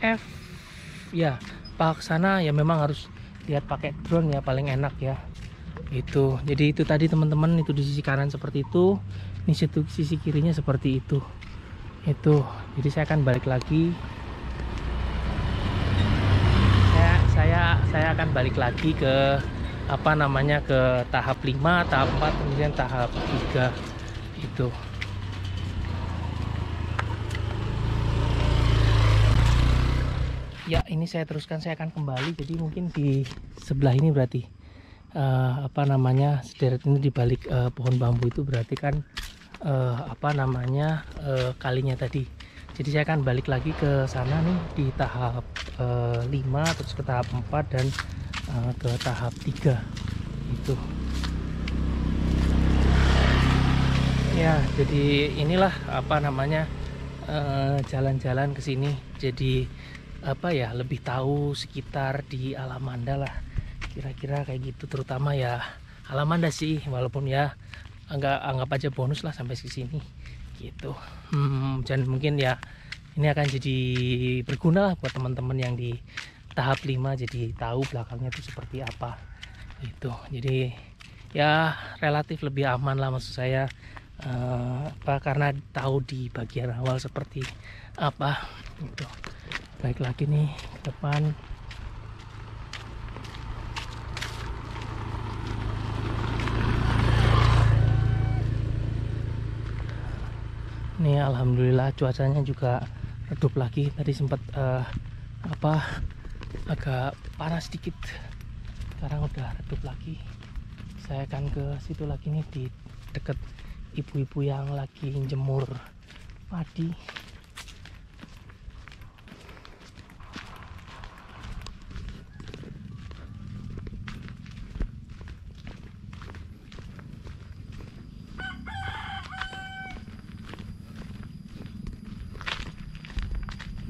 Speaker 1: F ya pak sana, ya memang harus lihat pakai drone ya, paling enak ya itu. Jadi itu tadi teman-teman, itu di sisi kanan seperti itu, ini sisi kirinya seperti itu. Jadi saya akan balik lagi, saya akan balik lagi ke ke tahap 5, tahap 4, kemudian tahap 3 itu. Ya ini saya teruskan, saya akan kembali. Jadi mungkin di sebelah ini berarti sederet ini di balik pohon bambu itu berarti kan kalinya tadi. Jadi saya akan balik lagi ke sana nih di tahap 5, terus ke tahap 4 dan ke tahap 3 itu. Ya jadi inilah jalan-jalan ke sini. Jadi lebih tahu sekitar di Alamanda lah, kira-kira kayak gitu. Terutama ya Alamanda sih, walaupun ya anggap aja bonus lah sampai sini gitu. Dan mungkin ya ini akan jadi berguna lah buat teman-teman yang di tahap 5, jadi tahu belakangnya itu seperti apa gitu. Jadi ya relatif lebih aman lah, maksud saya karena tahu di bagian awal seperti apa gitu. Baik lagi nih ke depan. Nih alhamdulillah cuacanya juga redup lagi. Tadi sempat agak panas sedikit, sekarang udah redup lagi. Saya akan ke situ lagi nih, di deket ibu-ibu yang lagi jemur padi.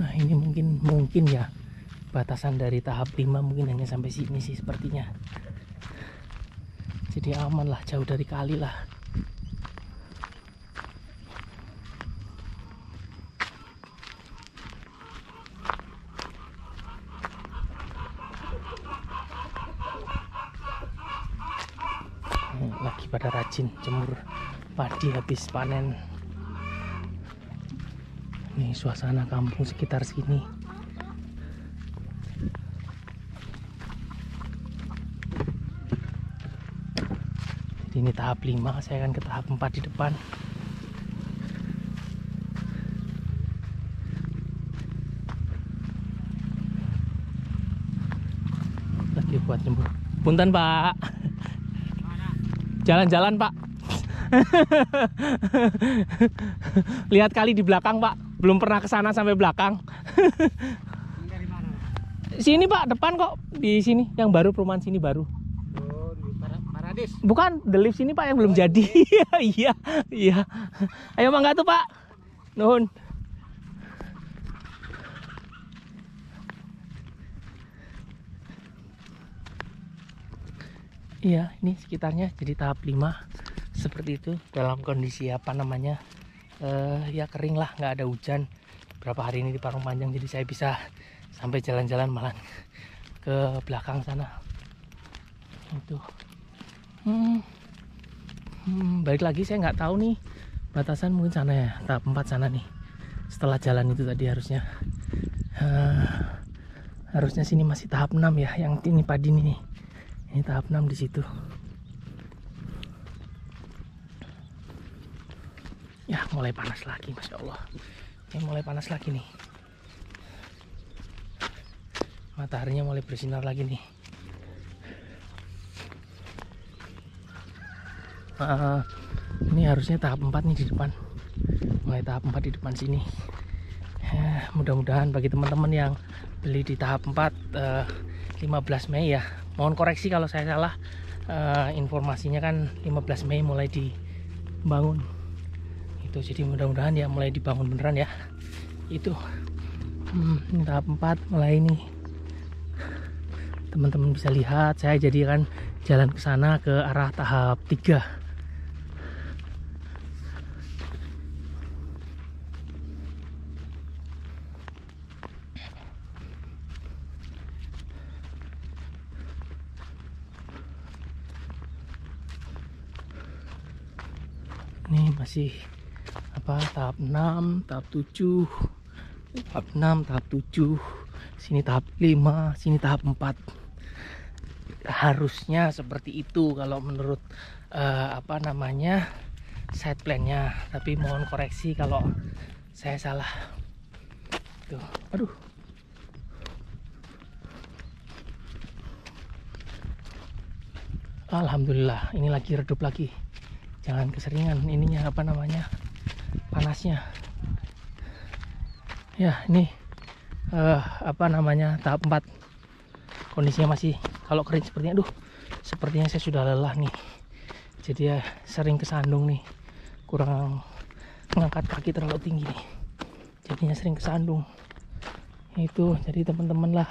Speaker 1: Nah ini mungkin ya batasan dari tahap 5 mungkin hanya sampai sini sih sepertinya. Jadi aman lah, jauh dari kali lah. Lagi pada rajin jemur padi habis panen. Nih suasana kampung sekitar sini. Jadi ini tahap 5, saya akan ke tahap 4 di depan. Lagi buat jemur. Punten Pak. Jalan-jalan Pak. Lihat kali di belakang Pak. Belum pernah ke sana sampai belakang.
Speaker 3: Dari mana?
Speaker 1: Sini Pak, depan kok. Di sini, yang baru, perumahan sini baru.
Speaker 3: Oh, di Paradis.
Speaker 1: Bukan, the lift sini Pak yang belum jadi. Iya, iya. Ayo mangga tuh Pak. Nuhun. Iya, ini sekitarnya jadi tahap 5 seperti itu, dalam kondisi apa namanya, ya kering lah, nggak ada hujan berapa hari ini di Parung Panjang, jadi saya bisa sampai jalan-jalan malah ke belakang sana. Itu balik lagi, saya nggak tahu nih batasan, mungkin sana ya, tahap 4 sana nih, setelah jalan itu tadi harusnya sini masih tahap 6 ya, yang ini padi nih. Ini tahap 6 di situ. Ya, mulai panas lagi, Masya Allah. Ini mulai panas lagi nih. Mataharinya mulai bersinar lagi nih. Ini harusnya tahap 4 nih di depan. Mulai tahap 4 di depan sini. Mudah-mudahan bagi teman-teman yang beli di tahap 4 15 Mei ya. Mohon koreksi kalau saya salah. Informasinya kan 15 Mei mulai dibangun. Itu jadi mudah-mudahan ya mulai dibangun beneran ya. Itu ini tahap 4 mulai ini. Teman-teman bisa lihat saya jadikan jalan ke sana ke arah tahap 3. Ini masih apa, tahap 6, tahap 7, tahap 6, tahap 7, sini tahap 5, sini tahap 4. Harusnya seperti itu kalau menurut apa namanya, side plan-nya, tapi mohon koreksi kalau saya salah. Tuh, aduh. Alhamdulillah, ini lagi redup lagi. Jangan keseringan ininya apa namanya, panasnya. Ya, ini apa namanya, tahap 4. Kondisinya masih, kalau kering sepertinya, aduh, sepertinya saya sudah lelah nih. Jadi ya sering kesandung nih, kurang mengangkat kaki terlalu tinggi nih, jadinya sering kesandung. Itu jadi teman-teman lah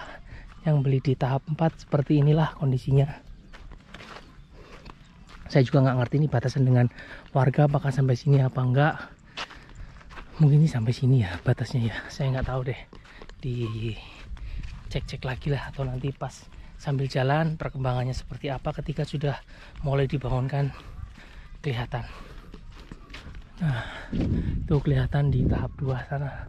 Speaker 1: yang beli di tahap 4 seperti inilah kondisinya. Saya juga nggak ngerti nih batasan dengan warga apakah sampai sini apa enggak. Mungkin ini sampai sini ya batasnya ya, saya nggak tahu deh, dicek-cek lagi lah, atau nanti pas sambil jalan perkembangannya seperti apa ketika sudah mulai dibangunkan kelihatan. Nah, itu kelihatan di tahap 2 sana.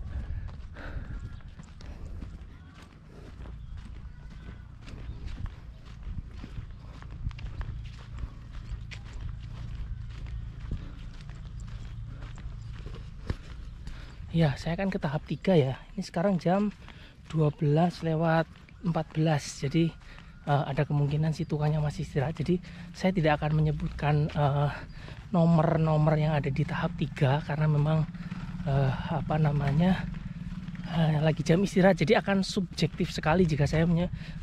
Speaker 1: Ya, saya kan ke tahap 3 ya. Ini sekarang jam 12:14. Jadi ada kemungkinan si tukangnya masih istirahat. Jadi saya tidak akan menyebutkan nomor-nomor yang ada di tahap 3 karena memang apa namanya, lagi jam istirahat. Jadi akan subjektif sekali jika saya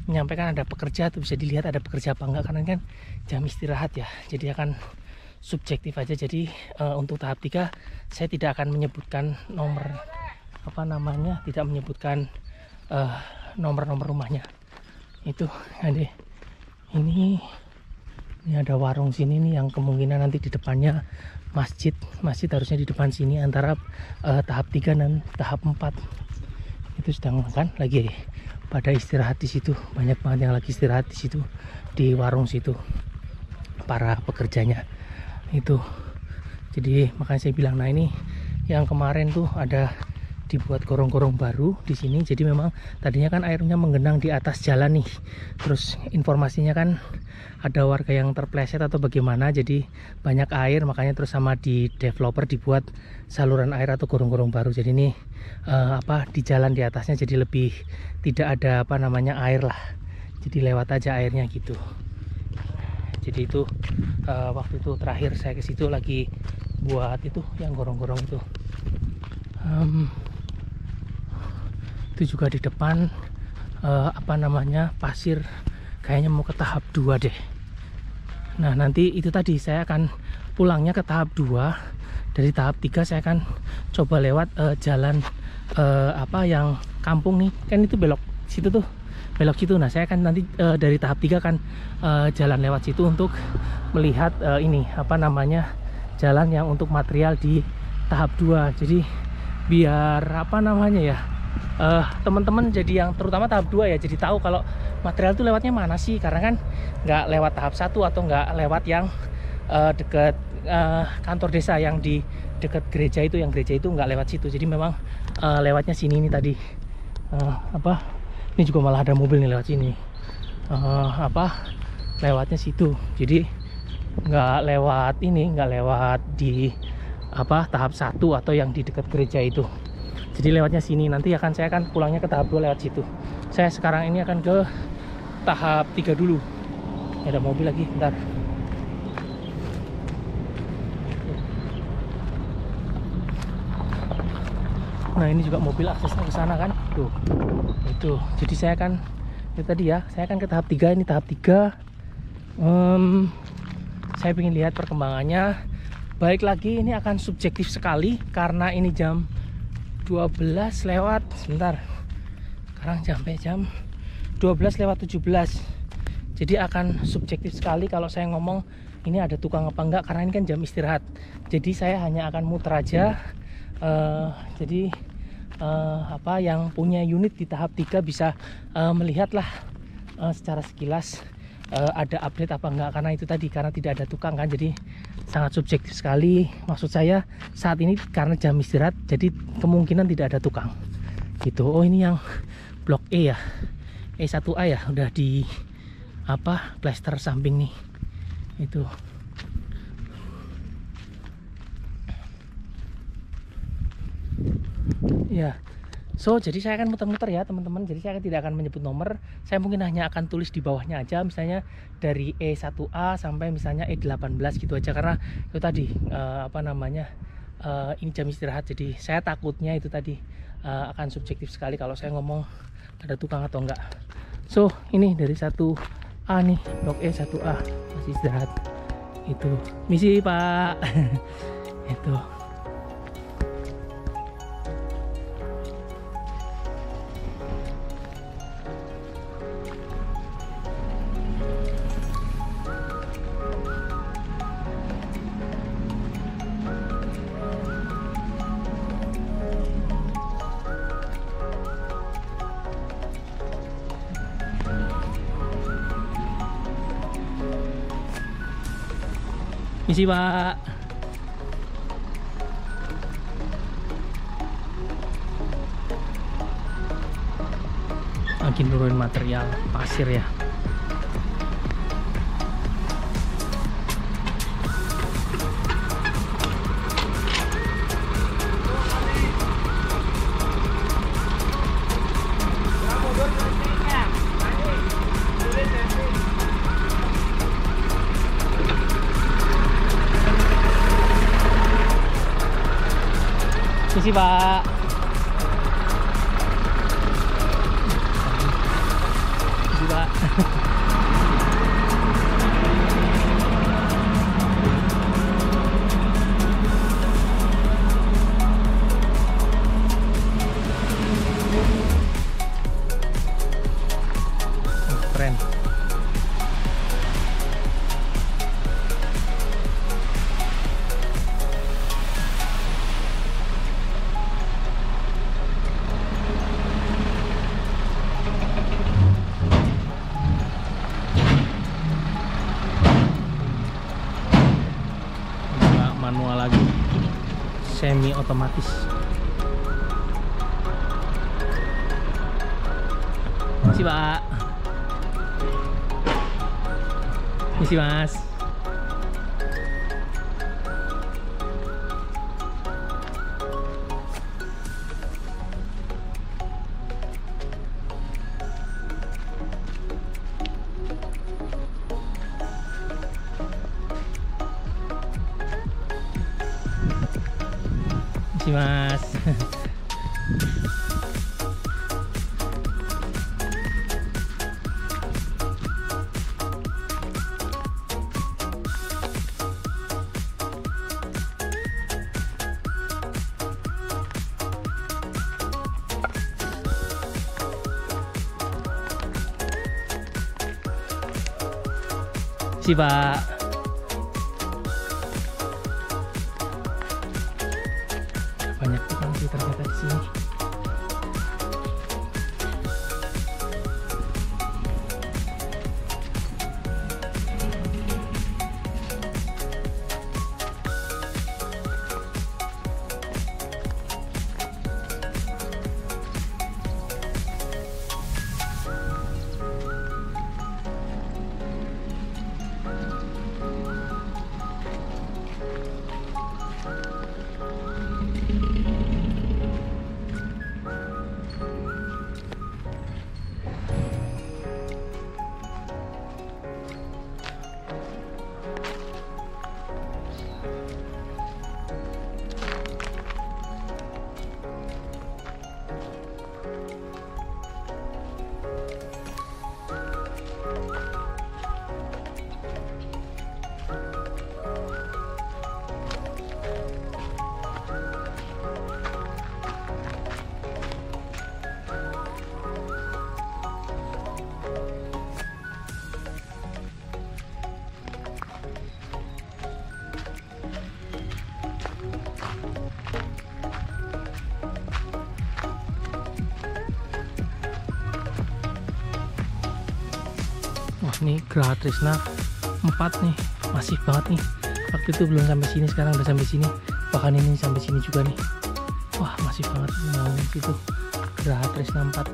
Speaker 1: menyampaikan ada pekerja, atau bisa dilihat ada pekerja apa enggak, karena kan jam istirahat ya. Jadi akan subjektif aja. Jadi untuk tahap 3 saya tidak akan menyebutkan nomor apa namanya, tidak menyebutkan nomor-nomor rumahnya. Itu ada ini ada warung sini nih yang kemungkinan nanti di depannya masjid harusnya di depan sini, antara tahap 3 dan tahap 4. Itu sedang kan lagi pada istirahat di situ, banyak banget yang lagi istirahat di situ, di warung situ para pekerjanya. Itu jadi makanya saya bilang, nah ini yang kemarin tuh ada dibuat gorong-gorong baru di sini. Jadi memang tadinya kan airnya menggenang di atas jalan nih, terus informasinya kan ada warga yang terpleset atau bagaimana, jadi banyak air, makanya terus sama di developer dibuat saluran air atau gorong-gorong baru. Jadi ini apa, di jalan di atasnya jadi lebih tidak ada apa namanya air lah, jadi lewat aja airnya gitu. Jadi itu waktu itu terakhir saya ke situ lagi buat itu yang gorong-gorong itu. Itu juga di depan apa namanya, pasir, kayaknya mau ke tahap 2 deh. Nah nanti itu tadi saya akan pulangnya ke tahap 2. Dari tahap 3 saya akan coba lewat jalan apa yang kampung nih, kan itu belok situ tuh, belok situ. Nah saya akan nanti dari tahap 3 kan jalan lewat situ untuk melihat ini apa namanya, jalan yang untuk material di tahap 2. Jadi biar apa namanya ya, teman-teman jadi yang terutama tahap 2 ya, jadi tahu kalau material itu lewatnya mana sih, karena kan nggak lewat tahap 1 atau nggak lewat yang deket kantor desa yang di deket gereja itu, yang gereja itu nggak lewat situ. Jadi memang lewatnya sini ini tadi, apa ini juga malah ada mobil nih lewat sini, apa lewatnya situ. Jadi nggak lewat ini, nggak lewat di apa tahap 1 atau yang di dekat gereja itu. Jadi lewatnya sini. Nanti saya akan pulangnya ke tahap 2 lewat situ. Saya sekarang ini akan ke tahap 3 dulu. Ada mobil lagi, bentar. Nah ini juga mobil aksesnya ke sana kan, tuh itu. Jadi saya akan itu tadi ya, saya akan ke tahap 3. Ini tahap 3. Saya ingin lihat perkembangannya. Baik lagi, ini akan subjektif sekali karena ini jam 12 lewat sebentar. Sekarang sampai jam 12 lewat 17. Jadi akan subjektif sekali kalau saya ngomong ini ada tukang apa enggak, karena ini kan jam istirahat. Jadi saya hanya akan muter aja. Jadi apa yang punya unit di tahap 3 bisa melihatlah secara sekilas ada update apa enggak, karena itu tadi, karena tidak ada tukang kan, jadi sangat subjektif sekali. Maksud saya saat ini karena jam istirahat, jadi kemungkinan tidak ada tukang gitu. Oh ini yang blok E ya, E1A ya, udah di apa plester samping nih itu. Ya, so jadi saya akan muter-muter ya teman-teman. Jadi saya tidak akan menyebut nomor, saya mungkin hanya akan tulis di bawahnya aja, misalnya dari E1A sampai misalnya E18 gitu aja, karena itu tadi apa namanya, ini jam istirahat. Jadi saya takutnya itu tadi akan subjektif sekali kalau saya ngomong ada tukang atau enggak. So ini dari 1A nih, blok E1A masih istirahat. Itu misi Pak. Itu misi Pak. Lagi nurunin material pasir ya. Misi Pak. Misi Pak. Keren. Manual lagi, semi otomatis. Misi Pak. Misi Mas. Misi Mas. kasih Pak. Banyak tukang sih ternyata di sini. Wah, ini Geraha Trisna 4 nih, masih banget nih. Waktu itu belum sampai sini, sekarang udah sampai sini. Bahkan ini sampai sini juga nih. Wah, masih banget bangun situ. Geraha Trisna 4.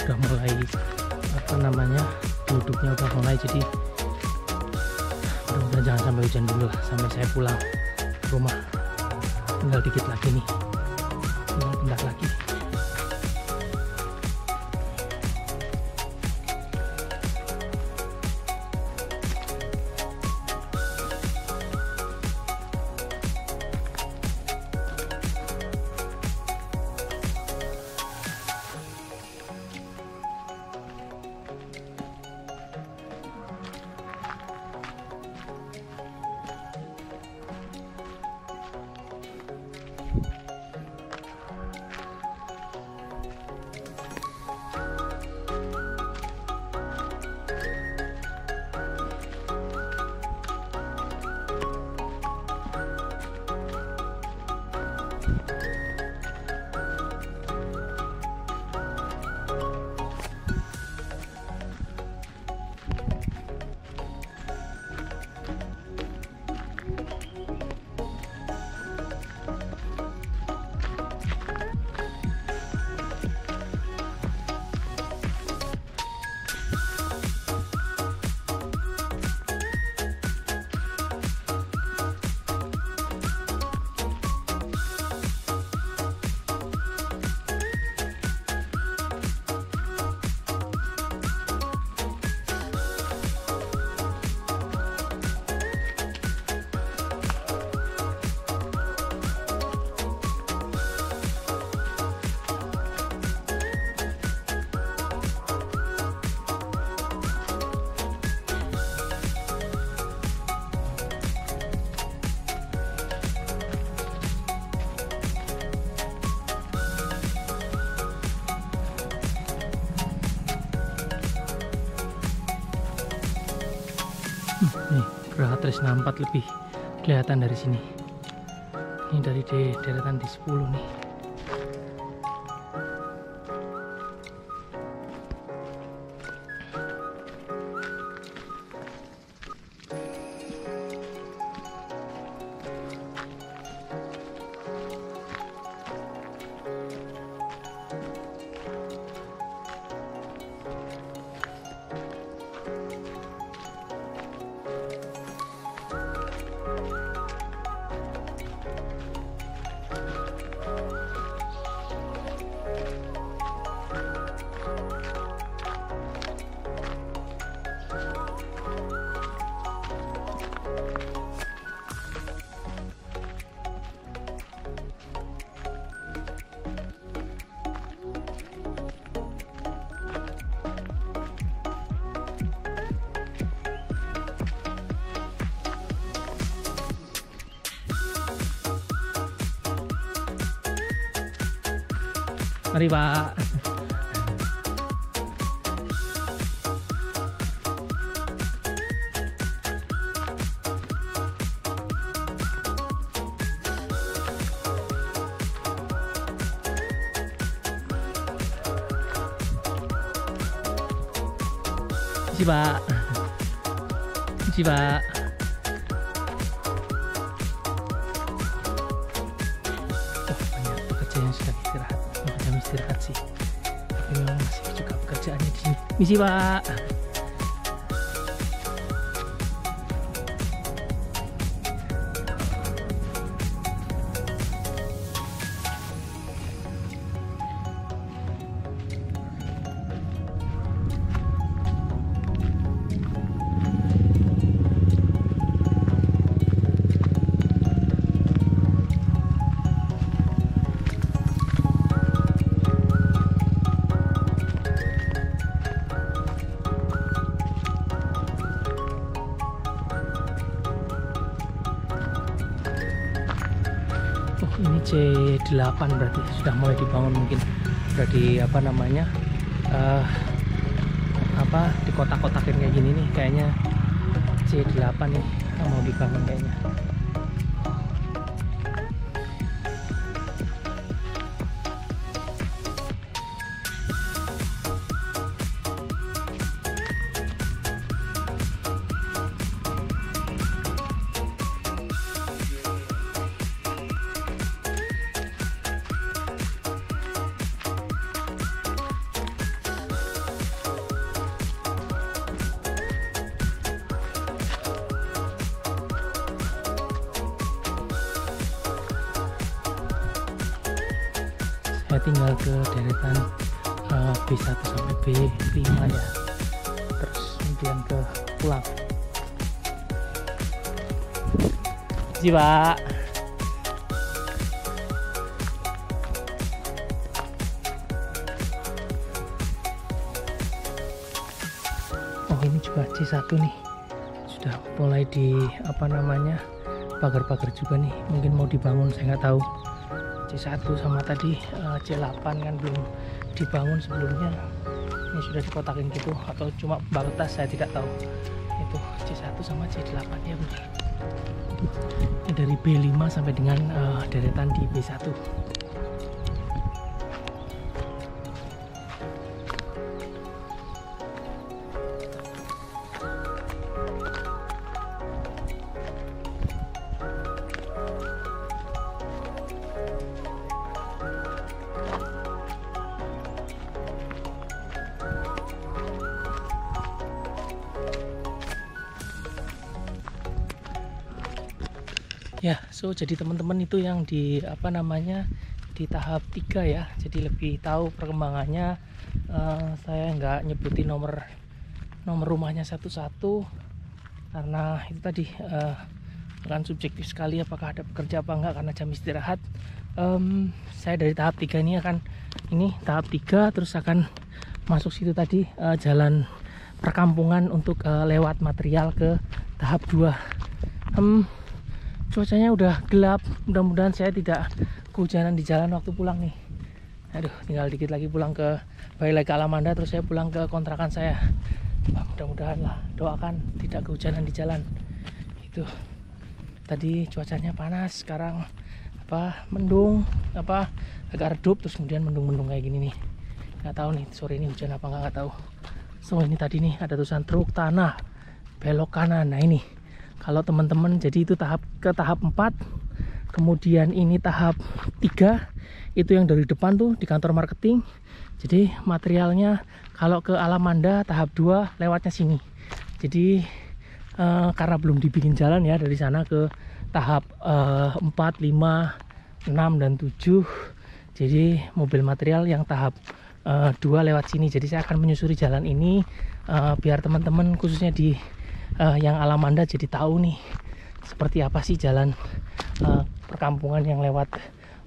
Speaker 1: Udah mulai apa namanya, duduknya udah mulai, jadi mudah-mudahan jangan sampai hujan dulu lah sampai saya pulang ke rumah. Tinggal dikit lagi nih, tinggal pindah lagi. Nih, Geraha Trisna 4 lebih kelihatan dari sini. Ini dari deretan di 10 nih. Mari Pak. Isi Pak. Isi Pak. Oh, banyak pekerja yang sudah istirahat. Jam istirahat sih. Tapi memang masih juga pekerjaannya di sini. Misi Pak. Ini C8 berarti sudah mulai dibangun, mungkin udah di apa namanya di kotak-kotakin kayak gini nih, kayaknya C8 nih mau dibangun kayaknya. Saya tinggal ke deretan B1 sampai B5 ya, terus kemudian ke pulang. Ji Pak. Oh, ini juga C1 nih, sudah mulai di apa namanya pagar-pagar juga nih, mungkin mau dibangun, saya nggak tahu. C1 sama tadi C8 kan belum dibangun sebelumnya, ini sudah dikotakin gitu atau cuma batas, saya tidak tahu. Itu C1 sama C8 ya benar. Ini dari B5 sampai dengan deretan di B1. Ya, jadi teman-teman itu yang di apa namanya di tahap 3 ya. Jadi lebih tahu perkembangannya. Saya nggak nyebutin nomor rumahnya satu-satu karena itu tadi kan subjektif sekali apakah ada pekerja apa enggak karena jam istirahat. Saya dari tahap 3 ini tahap 3 terus akan masuk situ tadi jalan perkampungan untuk lewat material ke tahap 2. Cuacanya udah gelap, mudah-mudahan saya tidak kehujanan di jalan waktu pulang nih. Aduh, tinggal dikit lagi pulang balik lagi ke Alamanda, terus saya pulang ke kontrakan saya. Mudah-mudahan lah, doakan tidak kehujanan di jalan. Itu tadi cuacanya panas, sekarang mendung, agak redup, terus kemudian mendung-mendung kayak gini nih. Nggak tahu nih sore ini hujan apa nggak tahu. So ini tadi nih ada tulisan truk tanah belok kanan. Nah ini kalau teman-teman, jadi itu ke tahap 4, kemudian ini tahap 3, itu yang dari depan tuh di kantor marketing. Jadi materialnya kalau ke Alamanda tahap 2 lewatnya sini. Jadi karena belum dibikin jalan ya dari sana ke tahap 4, 5, 6, dan 7. Jadi mobil material yang tahap 2 lewat sini. Jadi saya akan menyusuri jalan ini biar teman-teman khususnya di yang Alamanda jadi tahu nih seperti apa sih jalan perkampungan yang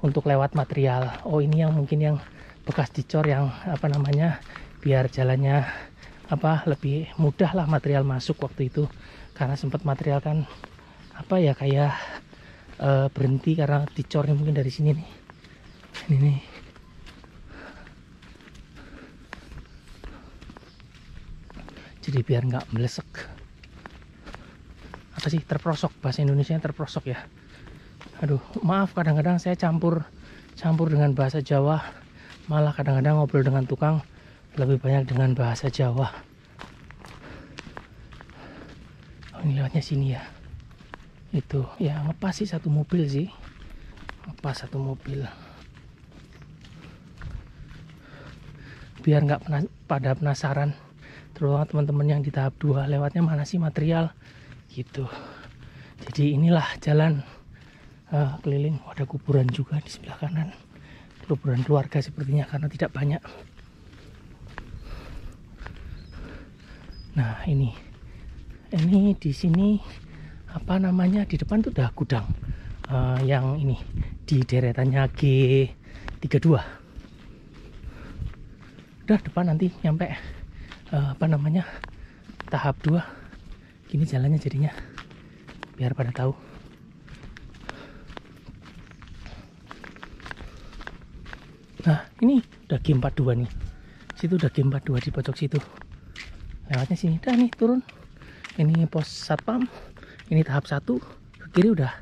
Speaker 1: untuk lewat material. Oh ini yang mungkin yang bekas dicor yang apa namanya biar jalannya lebih mudah lah material masuk waktu itu, karena sempat material kan kayak berhenti karena dicornya mungkin dari sini nih. Ini nih jadi biar nggak melesek. Apa sih terprosok, bahasa Indonesia terprosok ya. Aduh, maaf kadang-kadang saya campur dengan bahasa Jawa, malah kadang-kadang ngobrol dengan tukang lebih banyak dengan bahasa Jawa. Oh, ini lewatnya sini ya. Itu ya ngepas sih satu mobil sih, ngepas satu mobil. Biar nggak pada penasaran, terutama teman-teman yang di tahap 2 lewatnya mana sih material gitu. Jadi inilah jalan keliling. Ada kuburan juga di sebelah kanan, kuburan keluarga sepertinya karena tidak banyak. Nah ini di sini apa namanya, di depan tuh udah gudang yang ini di deretannya G32. Udah depan nanti nyampe apa namanya tahap 2. Gini jalannya jadinya biar pada tahu. Nah ini udah G42 nih, situ udah G42 di pojok situ. Lewatnya sini dah nih turun. Ini pos satpam, ini tahap 1, ke kiri udah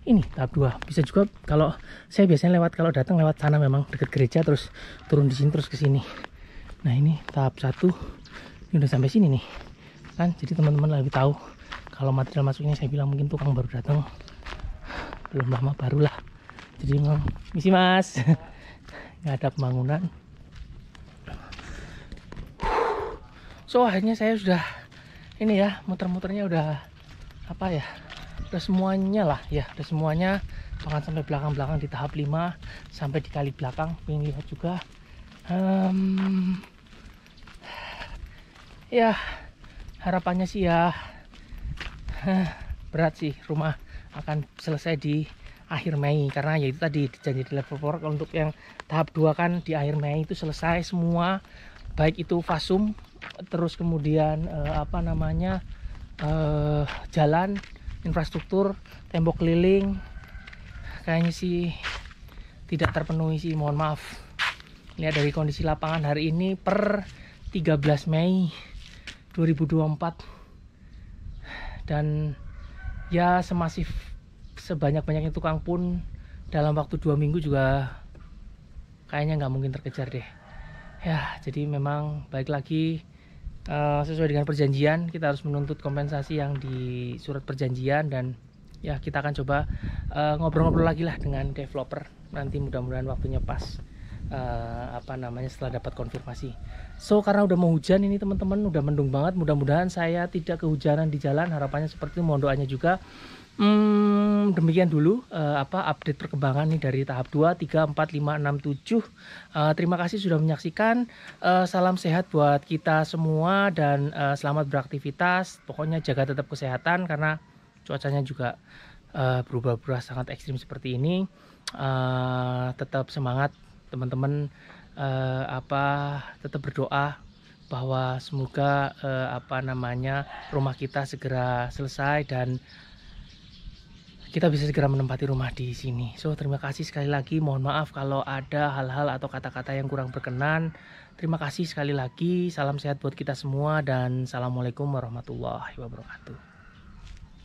Speaker 1: ini tahap 2. Bisa juga kalau saya biasanya lewat, kalau datang lewat sana memang deket gereja, terus turun di sini terus ke sini. Nah ini tahap 1, ini udah sampai sini nih kan, jadi teman-teman lebih tahu. Kalau material masuknya saya bilang mungkin tukang baru datang, belum lama barulah. Jadi memang misi mas nggak ada pembangunan. So akhirnya saya sudah ini ya, muter-muternya udah apa ya, udah semuanya lah ya, udah semuanya, bahkan sampai belakang-belakang di tahap 5, sampai di kali belakang pengen lihat juga. Ya harapannya sih ya berat sih, rumah akan selesai di akhir Mei, karena ya itu tadi janji di level 4. Kalau untuk yang tahap 2 kan di akhir Mei itu selesai semua, baik itu fasum, terus kemudian apa namanya jalan, infrastruktur, tembok keliling, kayaknya sih tidak terpenuhi sih, mohon maaf. Lihat dari kondisi lapangan hari ini per 13 Mei 2024, dan ya semasif sebanyak-banyaknya tukang pun dalam waktu 2 minggu juga kayaknya nggak mungkin terkejar deh ya. Jadi memang baik lagi, sesuai dengan perjanjian kita harus menuntut kompensasi yang di surat perjanjian, dan ya kita akan coba ngobrol-ngobrol lagi lah dengan developer nanti, mudah-mudahan waktunya pas apa namanya setelah dapat konfirmasi. So karena udah mau hujan ini teman-teman, udah mendung banget, mudah-mudahan saya tidak kehujanan di jalan, harapannya seperti itu, mohon doanya juga. Demikian dulu update perkembangan nih dari tahap 2, 3, 4, 5, 6, 7. Terima kasih sudah menyaksikan. Salam sehat buat kita semua, dan selamat beraktivitas. Pokoknya jaga tetap kesehatan karena cuacanya juga berubah-ubah sangat ekstrim seperti ini. Tetap semangat teman-teman, tetap berdoa bahwa semoga apa namanya rumah kita segera selesai dan kita bisa segera menempati rumah di sini. So terima kasih sekali lagi, mohon maaf kalau ada hal-hal atau kata-kata yang kurang berkenan. Terima kasih sekali lagi, salam sehat buat kita semua, dan assalamualaikum warahmatullahi wabarakatuh.